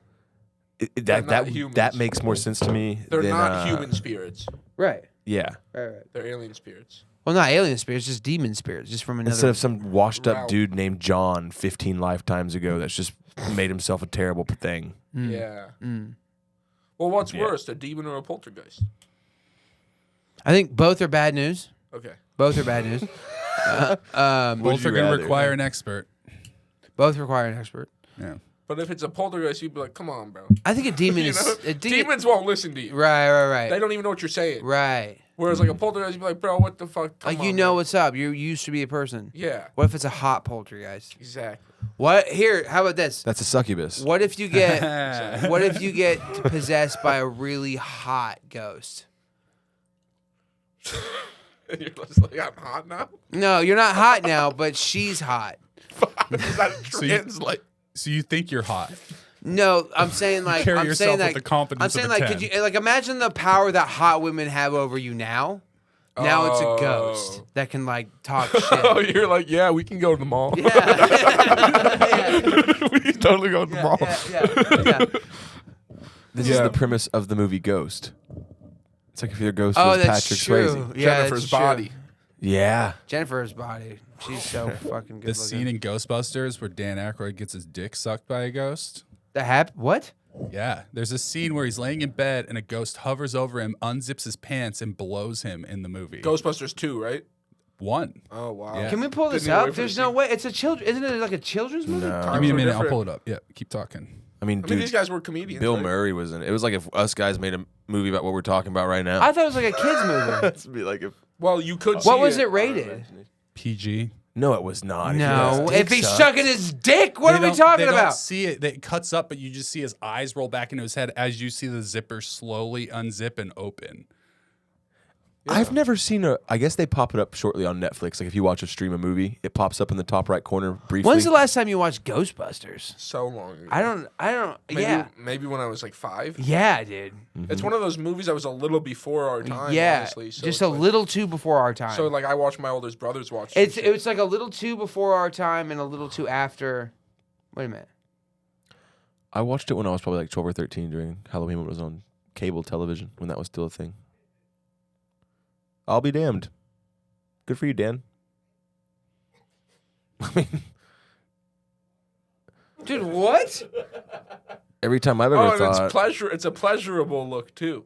They're not humans. That makes more sense to me. They're than, not human spirits. Right. Yeah. Right. They're alien spirits. Well, not alien spirits, just demon spirits, just from another. Instead of some washed up Realm. dude named John 15 lifetimes ago that's just made himself a terrible thing. Yeah. Mm. Well, what's Yeah. worse, a demon or a poltergeist? I think both are bad news. Okay. Both are bad news. Both you are going rather? to require an expert. Both require an expert. Yeah. But if it's a poltergeist, you'd be like, come on, bro. I think a demon You is know? a Demons won't listen to you. Right. They don't even know what you're saying. Right. Whereas like a poltergeist, you'd be like, bro, what the fuck? Come Like on, you know man. what's up. You used to be a person. Yeah. What if it's a hot poltergeist? Exactly. What here? How about this? That's a succubus. What if you get what if you get possessed by a really hot ghost? And you're just like, I'm hot now? No, you're not hot now, but she's hot. Does that So you- translate? So you think you're hot? No, I'm saying like carry I'm yourself saying with like the confidence I'm of saying a like 10. could you like imagine the power that hot women have over you now? Now it's a ghost Oh. that can like talk Oh, shit. you're like, yeah, we can go to the mall. Yeah. We can totally go to the mall. Yeah. This Yeah. is the premise of the movie Ghost. It's like if your ghost Oh, was that's Patrick true. Swayze. Yeah, Jennifer's that's true. body. Yeah. Jennifer's body. She's so fucking good The scene in Ghostbusters where Dan Aykroyd gets his dick sucked by a ghost. What? Yeah, there's a scene where he's laying in bed and a ghost hovers over him, unzips his pants, and blows him in the movie. Ghostbusters 2, right? One. Oh, wow. Yeah. Can we pull this Didn't even wait up? for There's the no scene. way. It's a children. Isn't it like a children's movie? No. Give me a are minute. I'll different. pull it up. Yeah, keep talking. I mean, I dude, mean, these guys were comedians. Bill right? Murray was in it. It was like if us guys made a movie about what we're talking about right now. I thought it was like a kids movie. It'd be like if Well, you could see What was it rated? PG. no, it was not. No, His if dick he's sucked. sucking his dick, what They are we don't- talking they about? Don't see it. It cuts up, but you just see his eyes roll back into his head as you see the zipper slowly unzip and open. I've never seen a. I guess they pop it up shortly on Netflix. Like if you watch a stream a movie, it pops up in the top right corner briefly. When's the last time you watched Ghostbusters? So long ago. I don't. Maybe, Yeah. Maybe when I was like 5. Yeah, dude. It's one of those movies that was a little before our time, Yeah, honestly. So just it's a like- little too before our time. So, like, I watched my oldest brothers watch some shit. It's like a little too before our time and a little too after. Wait a minute. I watched it when I was probably like 12 or 13 during Halloween when it was on cable television when that was still a thing. I'll be damned. Good for you, Dan. I mean, Dude, what? every time I've ever Oh, and thought. it's a pleasurable look, too.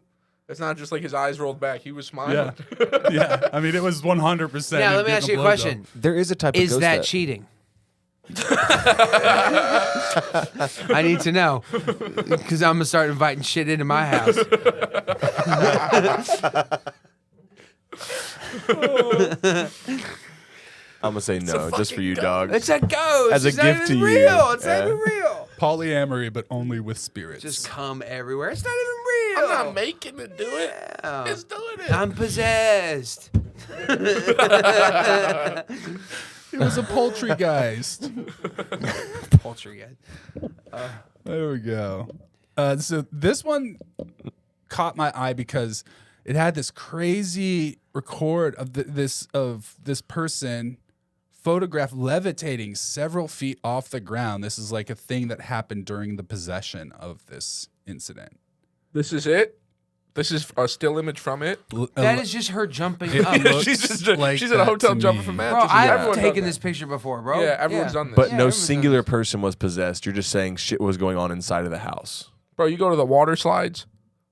It's not just like his eyes rolled back. He was smiling. Yeah. Yeah. I mean, it was 100%. Now, let me him ask you a getting blowjob. question. There is a type of Is ghost that cheating? I need to know because I'm gonna start inviting shit into my house. I'm gonna say no, just for you, dog. It's a ghost. As a it's not gift even to you. real. It's not Yeah. even real. Polyamory, but only with spirits. Just come everywhere. It's not even real. I'm not making it do it. Yeah. It's doing it. I'm possessed. It was a poltergeist. Poltergeist. There we go. So this one caught my eye because it had this crazy record of this person photographed levitating several feet off the ground. This is like a thing that happened during the possession of this incident. This is it? This is a still image from it? That is just her jumping It up. looks she's like in a that hotel to jumping me. from Bro, mattresses. I've Everyone's done taken that. this picture before, bro. Yeah, everyone's done this. But Yeah, no everyone's done singular person was possessed. You're just saying shit was going on inside of the house. Bro, you go to the water slides.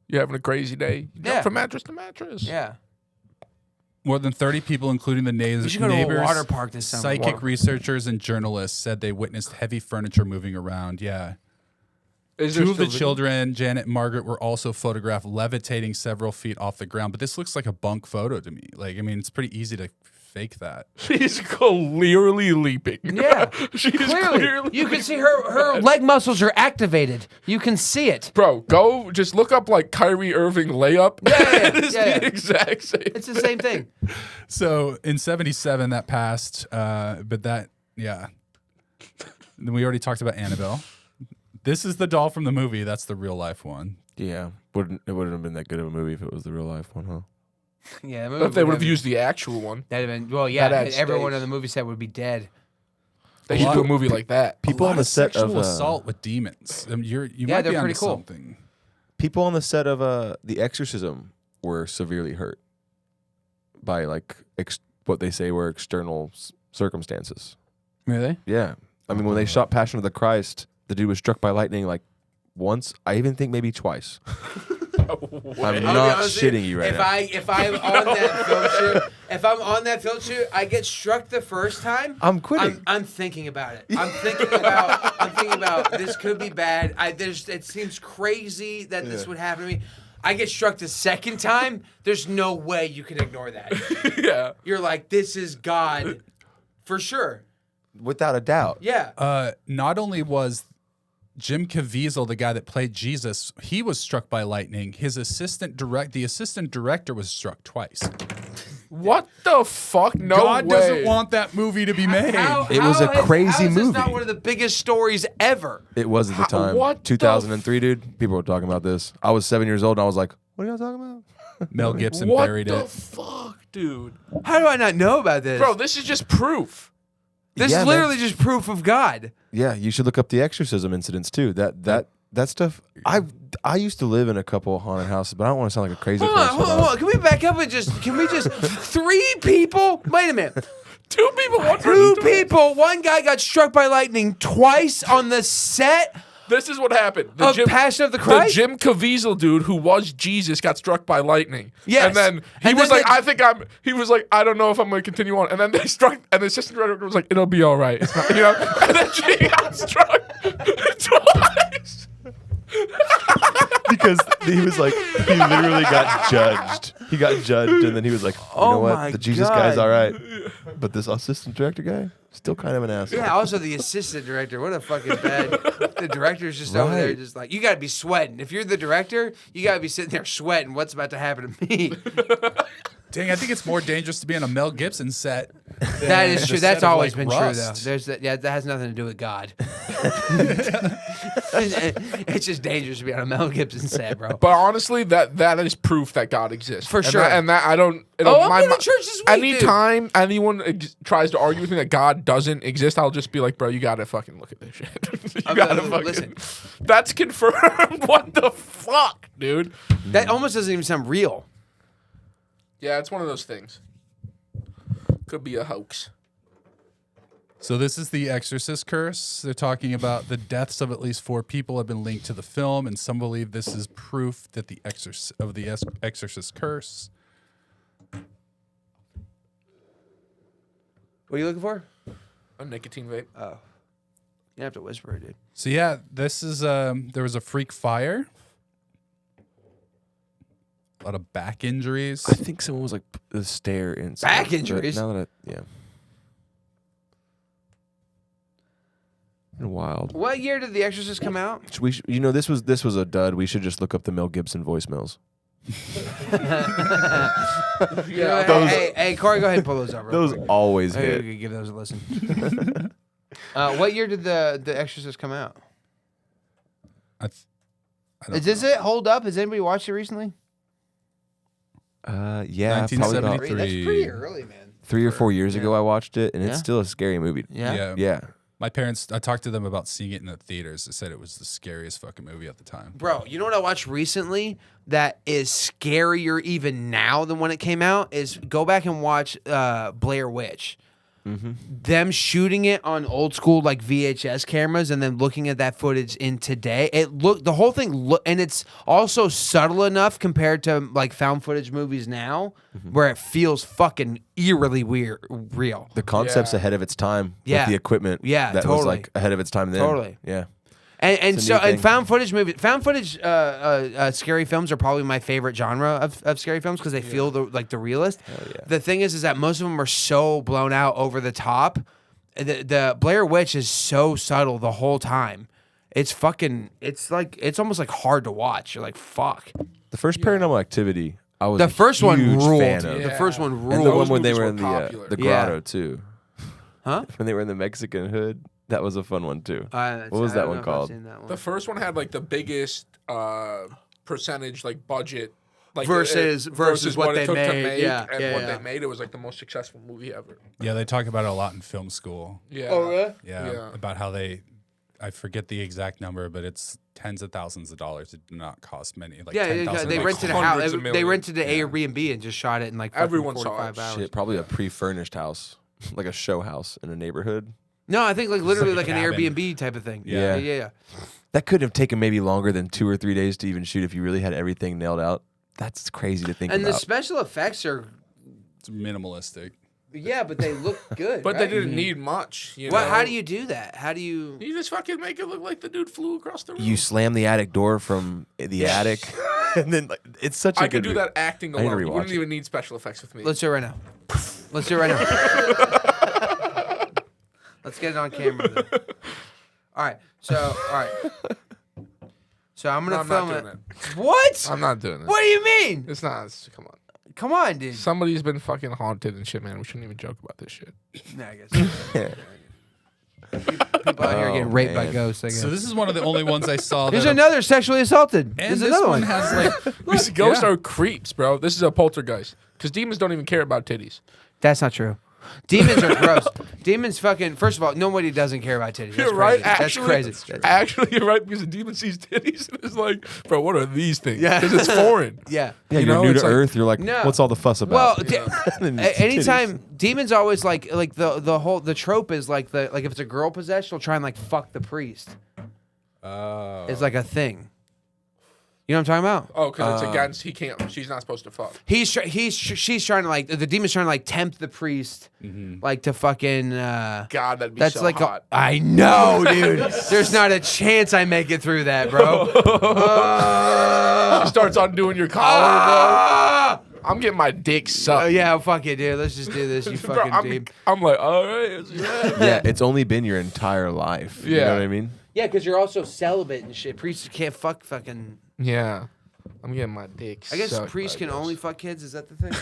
You're having a crazy day. You Yeah. jump from mattress to mattress. Yeah. More than 30 people, including the We should go to a neighbors, water park this summer. psychic researchers, and journalists said they witnessed heavy furniture moving around. Yeah. Is there Two of the still video? children, Janet and Margaret, were also photographed levitating several feet off the ground. But this looks like a bunk photo to me. Like, I mean, it's pretty easy to fake that. She's clearly leaping. Yeah. She's Clearly, you can see her leg muscles are activated. You can see it. Bro, go just look up like Kyrie Irving layup. Yeah, It's yeah. the exact same. It's the same thing. So in 77, that passed. But that, yeah. We already talked about Annabelle. This is the doll from the movie. That's the real life one. Yeah, it wouldn't have been that good of a movie if it was the real life one, huh? Yeah, But if they would have used the actual one, that'd have been well. Yeah, That adds everyone stakes. on the movie set would be dead. they should do a movie like that. People on the set sexual of assault with demons. I mean, you Yeah, might they're be pretty onto cool. something. people on the set of The Exorcism were severely hurt by like what they say were external circumstances. Really? Yeah, I mean when they shot Passion of the Christ, the dude was struck by lightning like once. I even think maybe twice. I'm not shitting you right now. If I'm on that film shoot, if I'm on that film shoot, I get struck the first time. I'm quitting. I'm thinking about it. I'm thinking about this could be bad. It seems crazy that this would happen to me. I get struck the second time. There's no way you can ignore that. Yeah. You're like, this is God, for sure. Without a doubt. Yeah. Not only was Jim Caviezel, the guy that played Jesus, he was struck by lightning. The assistant director was struck twice. What the fuck? No God way. doesn't want that movie to be made. It was a crazy how is this movie. not one of the biggest stories ever? It was at the time. what the 2003, dude. People were talking about this. I was 7 years old and I was like, what are y'all talking about? Mel Gibson What buried the it. fuck, dude? How do I not know about this? Bro, this is just proof. This Yeah, is man. literally just proof of God. Yeah, you should look up the exorcism incidents too. That stuff. I used to live in a couple of haunted houses, but I don't want to sound like a crazy Hold on, person. hold on. Can we back up and can we just 3 people? Wait a minute. 2 people, one Two person. people. One guy got struck by lightning twice on the set This is what happened. of Passion of the Christ. The Jim Caviezel dude who was Jesus got struck by lightning. Yes. And then he And was then like, he was like, I don't know if I'm going to continue on. And then they struck, and the assistant director was like, it'll be all right. It's not, you know? And then she got struck twice. Because he was like, he literally got judged. He got judged, and then he was like, you know my what? The Jesus God. guy's all right, but this assistant director guy, still kind of an asshole. Yeah, also the assistant director. What a fucking bad. The director's just over there, Right. just like, you got to be sweating. If you're the director, you got to be sitting there sweating. What's about to happen to me? Dang, I think it's more dangerous to be on a Mel Gibson set. That is the true. set That's of, always like, been Rust. true, though. That has nothing to do with God. It's just dangerous to be on a Mel Gibson set, bro. But honestly, that is proof that God exists. For And sure. that I don't. Oh, I'm going to church this week, Anytime anyone tries to argue with me that God doesn't exist, I'll just be like, bro, you gotta fucking look at this shit. You gotta fucking listen. That's confirmed. What the fuck, dude? That almost doesn't even sound real. Yeah, it's one of those things. Could be a hoax. So this is the Exorcist curse. They're talking about the deaths of at least 4 people have been linked to the film, and some believe this is proof that the Exorcist curse. What are you looking for? A nicotine vape. Oh. You have to whisper it, dude. So yeah, this is there was a freak fire. A lot of back injuries. I think someone was like the stair inside. Back injuries? Now that Been wild. What year did The Exorcist come out? This was a dud. We should just look up the Mel Gibson voicemails. Yeah. Hey, Corey, go ahead and pull those up. Those always Hey, hit. we could give those a listen. What year did the Exorcist come out? I don't Does it hold up? Has anybody watched it recently? Yeah, probably about 1973. That's pretty early, man. 3 or 4 years ago I watched it, and Yeah? it's still a scary movie. Yeah. Yeah. My parents, I talked to them about seeing it in the theaters. They said it was the scariest fucking movie at the time. Bro, you know what I watched recently that is scarier even now than when it came out? Is go back and watch Blair Witch. Them shooting it on old school like VHS cameras and then looking at that footage in today. The whole thing and it's also subtle enough compared to like found footage movies now where it feels fucking eerily real. The concept's ahead of its time Yeah. with the equipment. Yeah, that was totally. like ahead of its time then. Totally. Yeah. And It's a so new thing. found footage scary films are probably my favorite genre of scary films because they feel the realist. The thing is that most of them are so blown out over the top. The Blair Witch is so subtle the whole time. It's almost like hard to watch. You're like, fuck. The first Paranormal Activity, I was The a first one huge ruled. fan of. The first one ruled. And the one Those when they movies were were in popular. the Yeah. grotto too. Huh? When they were in the Mexican hood. That was a fun one too. What was that one called? The first one had like the biggest percentage like budget. Like versus what it they took to made. make Yeah, and yeah, what yeah. they made. It was like the most successful movie ever. Yeah, they talk about it a lot in film school. Yeah. Oh, really? Yeah, about how I forget the exact number, but it's tens of thousands of dollars. It did not cost many. Like Yeah, $10,000. they like rented a hundreds house. of They millions. rented an Airbnb and just shot it in like Everyone saw 45 it. hours. Shit, probably a pre-furnished house, like a show house in a neighborhood. No, I think like literally like like a an cabin. Airbnb type of thing. Yeah. yeah. That could have taken maybe longer than 2 or 3 days to even shoot if you really had everything nailed out. That's crazy to think And the about. special effects are, It's minimalistic. yeah, but they look good. But right? they didn't need much. You Well, know? how do you do that? How do you? You just fucking make it look like the dude flew across the room. You slam the attic door from the attic, and then like, it's such a I good could do that acting I need to alone. You rewatch wouldn't it. even need special effects with me. Let's do it right now. Let's do it right now. Let's get it on camera. Then. All right. So I'm No, gonna I'm film not it. doing What? I'm not doing it. What do you mean? It's not. Come on. Come on, dude. Somebody's been fucking haunted and shit, man. We shouldn't even joke about this shit. Nah, I guess. People out here Oh, getting raped by man. ghosts. I guess. So this is one of the only ones I saw. There's that another sexually assaulted. and There's this another one one. has like These ghosts yeah. are creeps, bro. This is a poltergeist. Because demons don't even care about titties. That's not true. Demons are gross. Demons fucking. First of all, nobody doesn't care about titties. That's You're right. crazy. That's crazy. Actually, you're right because the demon sees titties and it's like, bro, what are these things? Yeah. Because it's foreign. Yeah. Yeah, You you're know, new it's to like- Earth. You're like, No. what's all the fuss Well, about? a- And then it's anytime titties. demons always like the trope is like if it's a girl possessed, she'll try and like fuck the priest. oh. It's like a thing. You know what I'm talking about? Oh, because it's against, he can't, she's not supposed to fuck. She's trying to like the demon's trying to like tempt the priest, like to fucking. God, that'd be That's so like hot. I know, dude. There's not a chance I make it through that, bro. She starts undoing your collar, bro. I'm getting my dick sucked. Yeah, fuck it, dude. Let's just do this. You Bro, fucking I'm, dude. I'm like, all right. Yeah, it's only been your entire life. You Yeah. know what I mean? Yeah, because you're also celibate and shit. Priests can't fuck fucking. Yeah. I'm getting my dick I guess sucked priests by can this. only fuck kids. Is that the thing?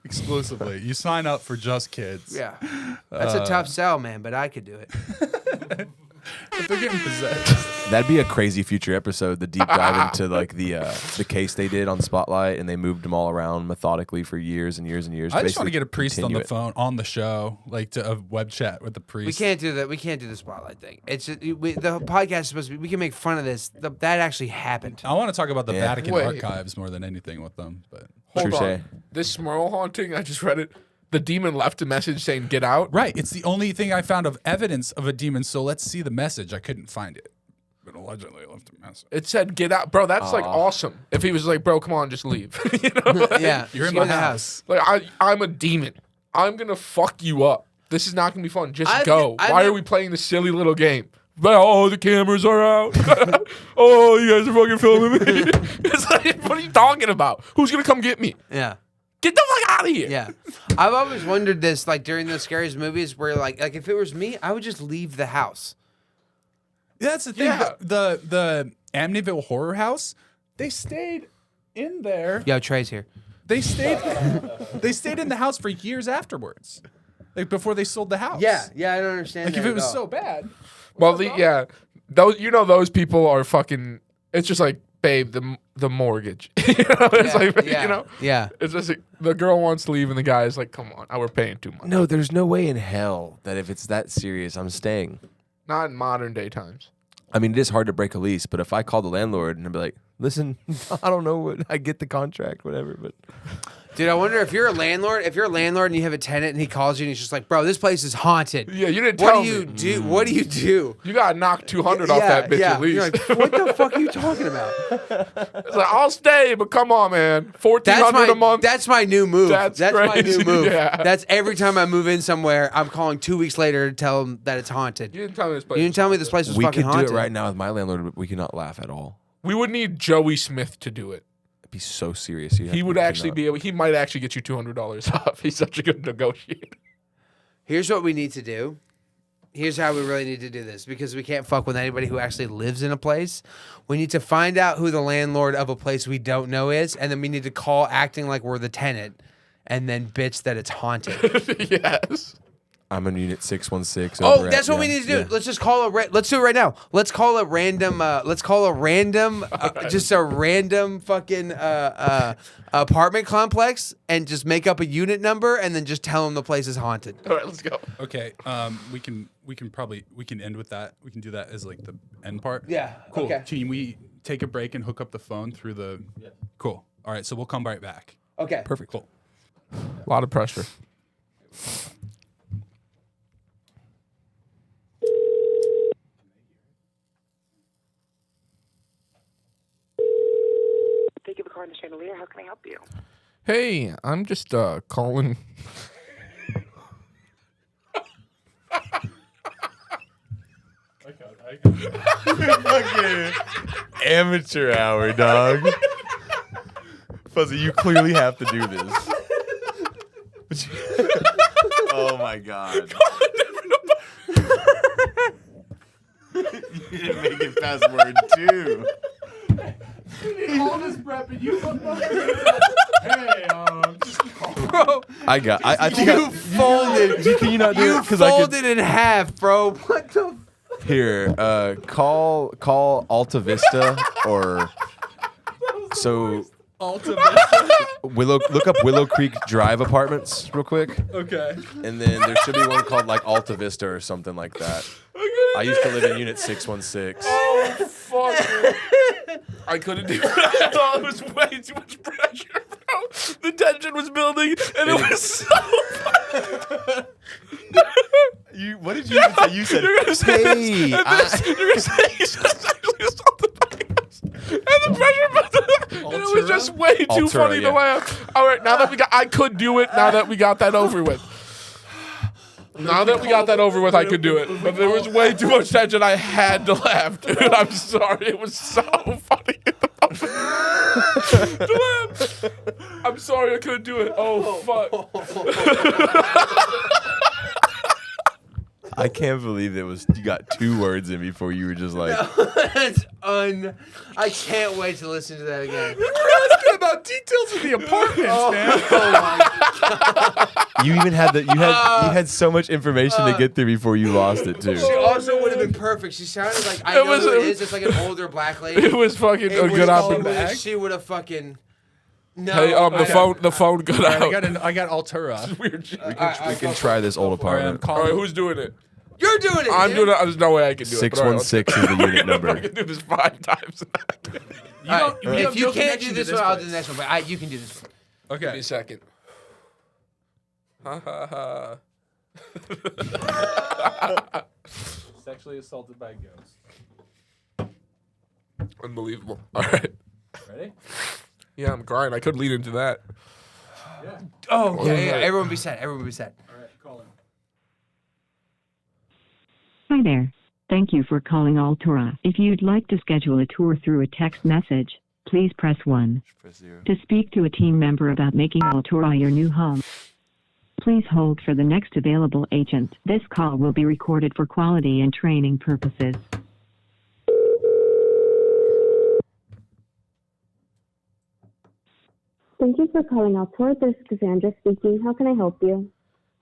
exclusively. You sign up for just kids. Yeah, that's a tough sell, man. But I could do it. If they're getting possessed. That'd be a crazy future episode. The deep dive into like the case they did on Spotlight, and they moved them all around methodically for years and years and years. I to just want to basically get a priest on continue the it. phone on the show, like to a web chat with the priest. We can't do that. We can't do the spotlight thing. It's just, the podcast is supposed to be. We can make fun of this. That actually happened. I want to talk about the Yeah. Vatican Wait. archives more than anything with them, but Hold Touche. on. This Smurl haunting, I just read it. The demon left a message saying, get out. right, it's the only thing I found of evidence of a demon. So let's see the message. I couldn't find it, but allegedly left a message. It said, get out. Bro, that's like awesome. If he was like, bro, come on, just leave. You know? Like, Yeah, You're in just my get the house. Like, I'm a demon. I'm going to fuck you up. This is not going to be fun. Just go. I've Why nev- are we playing this silly little game? Oh, the cameras are out. Oh, you guys are fucking filming me. It's like, what are you talking about? Who's going to come get me? Yeah. Get the fuck out of here. Yeah, I've always wondered this, like during those scariest movies, where like if it was me, I would just leave the house. That's the thing. Yeah. The Amityville Horror House, they stayed in there. Yo, Trey's here. They stayed. They stayed in the house for years afterwards, like before they sold the house. Yeah, I don't understand. Like that if it at was all. so bad. Well, those those people are fucking. It's just like, babe, the mortgage. You know, it's like, yeah, you know, yeah. it's just like, the girl wants to leave and the guy is like, come on, we're paying too much. No, there's no way in hell that if it's that serious, I'm staying. Not in modern day times. I mean, it is hard to break a lease, but if I call the landlord and I'd be like, listen, I don't know what I get the contract, whatever, but Dude, I wonder if you're a landlord. If you're a landlord and you have a tenant and he calls you and he's just like, "Bro, this place is haunted." Yeah, you didn't What tell do you me. do? What do you do? You got to knock 200 off that bitch at least. You're like, what the fuck are you talking about? It's like, I'll stay, but come on, man. $1,400 a month. That's my new move. That's my crazy, new move. yeah. That's every time I move in somewhere, I'm calling 2 weeks later to tell them that it's haunted. You didn't tell me this place. You didn't tell me this place was we fucking could haunted. do it right now with my landlord, but we cannot laugh at all. We would need Joey Smith to do it. It'd be so serious. He would actually be able. He might actually get you $200 off. He's such a good negotiator. Here's what we need to do. Here's how we really need to do this, because we can't fuck with anybody who actually lives in a place. We need to find out who the landlord of a place we don't know is, and then we need to call acting like we're the tenant, and then bitch that it's haunted. Yes. I'm in unit 616. Oh, over that's at- what we yeah, need to do. yeah. Let's just call let's do it right now. Let's call a random. Just a random fucking apartment complex, and just make up a unit number, and then just tell them the place is haunted. All right, let's go. Okay. We can end with that. We can do that as like the end part. Yeah. Cool. Okay. Can we take a break and hook up the phone through the? Yeah. Cool. All right. So we'll come right back. Okay. Perfect. Cool. A lot of pressure. Thank you for calling the Chandelier. How can I help you? Hey, I'm just calling. Fucking amateur hour, dog. Fuzzy, you clearly have to do this. Oh my god. You didn't make it past word 2. All this prep and you hey, I think You folded. Can you not do You it? Because I could. folded in half, bro. What the? Here, call Alta Vista or so. Look up Willow Creek Drive Apartments real quick, Okay. and then there should be one called like Alta Vista or something like that. I used to live in Unit 616. Oh, fuck. I couldn't do that. Oh, it was way too much pressure, bro. The tension was building, and it was so funny. What did you even say? You said, You're gonna say "Hey, this, and this. You're gonna say he's just actually assaulted by us. And the pressure built, and it was just way too Altura, funny yeah. to laugh. All right, now that we got, I could do it. Now that we got that over with. Now that we got that over with, I could do it. But there was way too much tension. I had to laugh, dude. I'm sorry. It was so funny. To laugh. I'm sorry I couldn't do it. Oh, fuck. I can't believe it was. You got 2 words in before you were just like, That's I can't wait to listen to that again. You're asking about details of the apartments, man. you even had you had so much information to get through before you lost it too. She also would have been perfect. She sounded like I know who it is. It's like an older black lady. It was fucking a good opportunity. She would have fucking. No. Hey, the phone got out. I got Altura. Weird shit. We can try this old apartment. All right, who's doing it? You're doing it. I'm dude. doing it. There's no way I can do it. but all right, 616 is the unit I number. can do this 5 times. All right, have if you no can't connection do to this this one, I'll do place. the next one. But you can do this one. Give me Okay. a second. Ha ha ha. Sexually assaulted by a ghost. Unbelievable. All right. Ready? Yeah, I'm crying. I could lead into that. Yeah. Oh, yeah. Everyone be set. Everyone be set. All right. Call him. Hi there. Thank you for calling Altura. If you'd like to schedule a tour through a text message, please press 1. Press 0. To speak to a team member about making Altura your new home, please hold for the next available agent. This call will be recorded for quality and training purposes. Thank you for calling Altura. This is Cassandra speaking. How can I help you?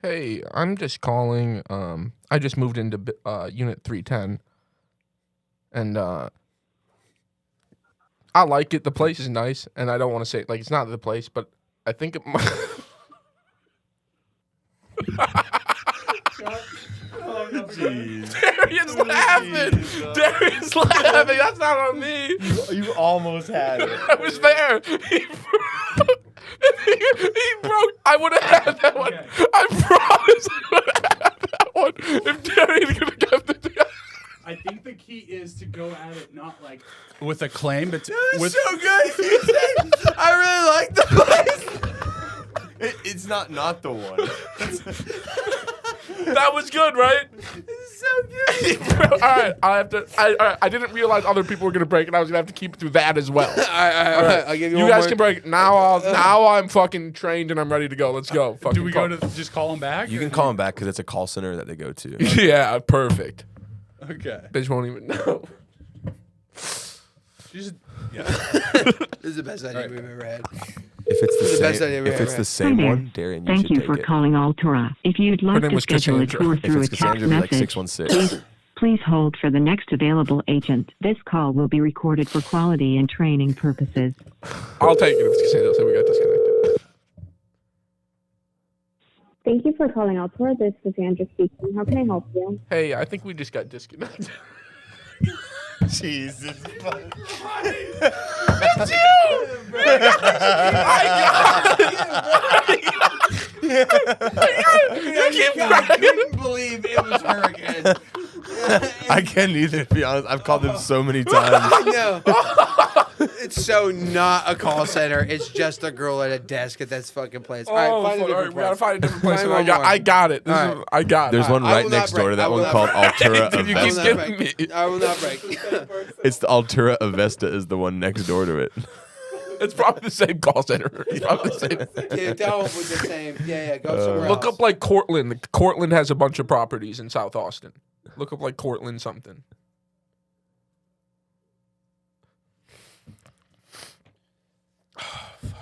Hey, I'm just calling. I just moved into Unit 310, and I like it. The place is nice, and I don't want to say like it's not the place, but I think it might. Darian's laughing. Darian's laughing. That's not on me. You almost had it. I was there. He broke. I would have had that one. Okay. I promise I would have had that one. If Darian could have kept it together. I think the key is to go at it not like with a claim, but with So good. You said, I really like the place. It's not the one. That was good, right? So good. All right, all right, I didn't realize other people were gonna break, and I was gonna have to keep it through that as well. All right. I'll give you You one guys more. can break now. Now I'm fucking trained and I'm ready to go. Let's go. Fucking do we go call. to just call him back? You or can do call them back because it's a call center that they go to. Yeah, perfect. Okay. Bitch won't even know. Just, This is the best idea we've ever had. If it's The the best same, idea if we've it's ever the had. same Hi there. one, Darian, you Thank should you take for it. calling Altura. If you'd like name to was schedule a Cassandra. tour If through a it's text Cassandra, it'd be like message, 616. please hold for the next available agent. This call will be recorded for quality and training purposes. I'll take it if it's Cassandra. So we got disconnected. Thank you for calling Altor. This is Cassandra speaking. How can I help you? Hey, I think we just got disconnected. Jesus. I couldn't believe it was her again. I can't either, to be honest. I've called them so many times. I know. It's so not a call center. It's just a girl at a desk at that fucking place. All right, find a different we gotta place. find a different place. Find and one more. I got it. All right. I got it. There's one I right will not next door to break. that I will one not called Altura Dude, you I will keep Avesta. not giving break. me. I will not break. It's the Altura Avesta is the one next door to it. It's probably the same call center. It's probably the same. Dude, that one was the same. Yeah, go somewhere Look else. up like Cortland. Cortland has a bunch of properties in South Austin. Look up like Cortland something.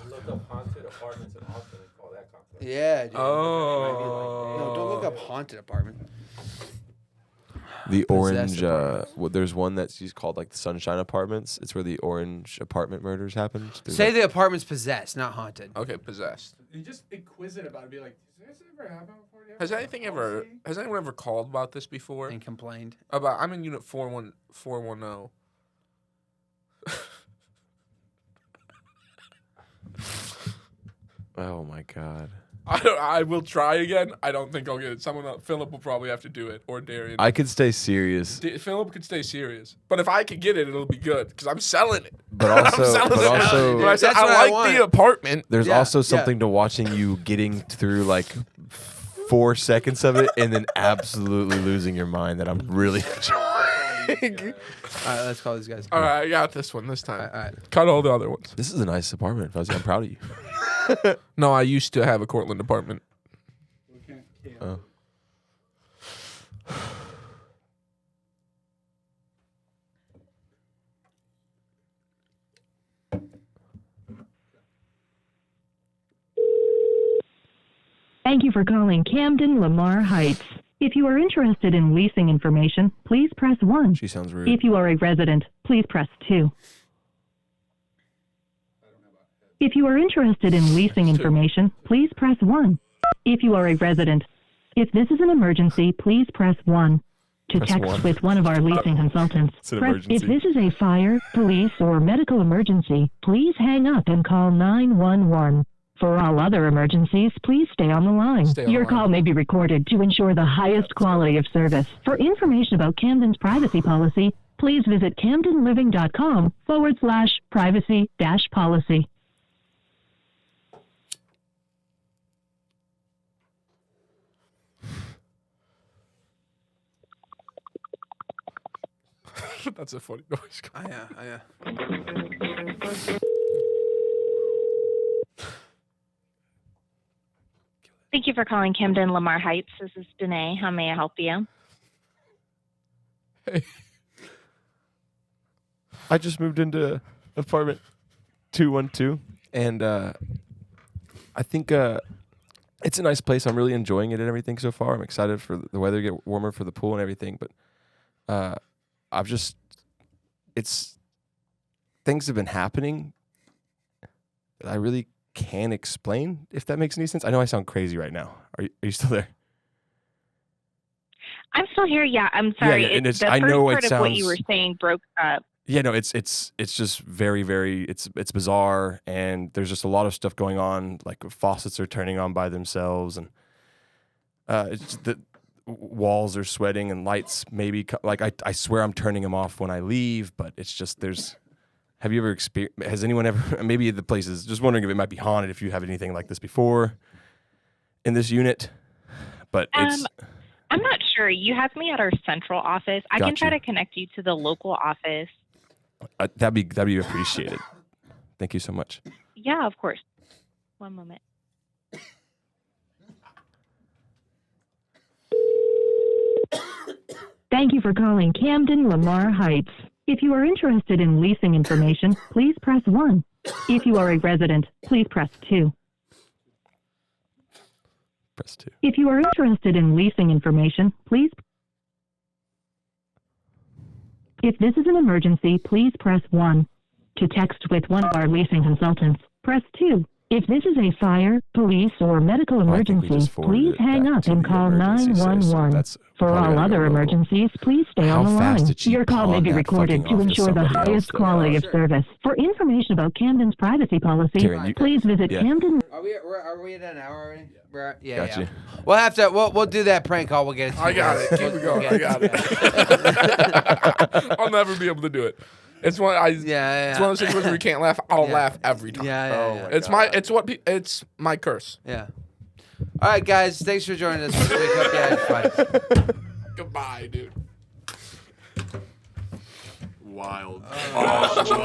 Look up haunted apartments in Austin and call that complex. Yeah, dude. Oh. No, don't look up haunted apartment. The orange, Possessed apartments. well, there's one that's just called like the Sunshine Apartments. It's where the orange apartment murders happened. There's Say like- the apartment's possessed, not haunted. Okay, possessed. You just inquisitive about it. Be like, has this ever happened before? Has anyone ever called about this before? And complained. About I'm in unit 410. Oh my god. I will try again. I don't think I'll get it. Philip will probably have to do it, or Darian. I could stay serious, Philip could stay serious, but if I could get it, it'll be good because I'm selling it. but I'm also, selling but it. also, When I said That's what I I like want. the apartment. there's Yeah, also yeah. something to watching you getting through like 4 seconds of it and then absolutely losing your mind that I'm really enjoying. All right, let's call these guys. All right, I got this one this time. All right. Cut all the other ones. This is a nice apartment, Fuzzy. I'm proud of you. No, I used to have a Cortland apartment. Oh. Thank you for calling Camden Lamar Heights. If you are interested in leasing information, please press 1. She sounds rude. If you are a resident, please press 2. If you are interested in leasing information, please press 1. If you are a resident, if this is an emergency, please press 1. To Press text 1. with one of our leasing consultants, It's an press. emergency. If this is a fire, police, or medical emergency, please hang up and call 911. For all other emergencies, please stay on the line. Stay on Your the line. call may be recorded to ensure the highest quality of service. For information about Camden's privacy policy, please visit camdenliving.com/privacy-policy. That's a funny noise. I Thank you for calling Camden Lamar Heights. This is Danae. How may I help you? Hey. I just moved into apartment 212, and I think it's a nice place. I'm really enjoying it and everything so far. I'm excited for the weather to get warmer for the pool and everything, but things have been happening that I really can't explain, if that makes any sense. I know I sound crazy right now. Are you still there? I'm still here. Yeah, I'm sorry. yeah, and it's- the I first know it part of what you sounds- were saying broke up. Yeah, no, it's just very, very it's bizarre, and there's just a lot of stuff going on. Like faucets are turning on by themselves, and it's the walls are sweating, and lights maybe like I swear I'm turning them off when I leave, but it's just there's. Have you ever experienced? Has anyone ever? Maybe the place is just wondering if it might be haunted. If you have anything like this before in this unit, but it's. I'm not sure. You have me at our central office. I can try Gotcha. to connect you to the local office. That'd be appreciated. Thank you so much. Yeah, of course. One moment. Thank you for calling Camden Lamar Heights. If you are interested in leasing information, please press 1. If you are a resident, please press 2. Press 2. If you are interested in leasing information, please. If this is an emergency, please press 1. To text with one of our leasing consultants, press 2. If this is a fire, police, or medical I think we emergency, just forwarded please it hang back up to and the call emergency system. 911. That's For probably all gotta other go local. emergencies, please stay How on the fast line. did she Your call may pawn be that recorded fucking to off to ensure the somebody else, highest though? quality of service. For information about Camden's privacy policy, Karen, you- please visit yeah. Camden. Are we at an hour already? We're at- Yeah, Gotcha. yeah. We'll have to. We'll do that prank call. We'll get it. To I you got guys. it. Keep it going. I got it. I'll never be able to do it. It's one. Yeah. It's one of those situations where you can't laugh. I'll Yeah. laugh every time. Yeah. It's It's my curse. Yeah. All right, guys. Thanks for joining us this week. Hope you had fun. Goodbye, dude. Wild. Awesome.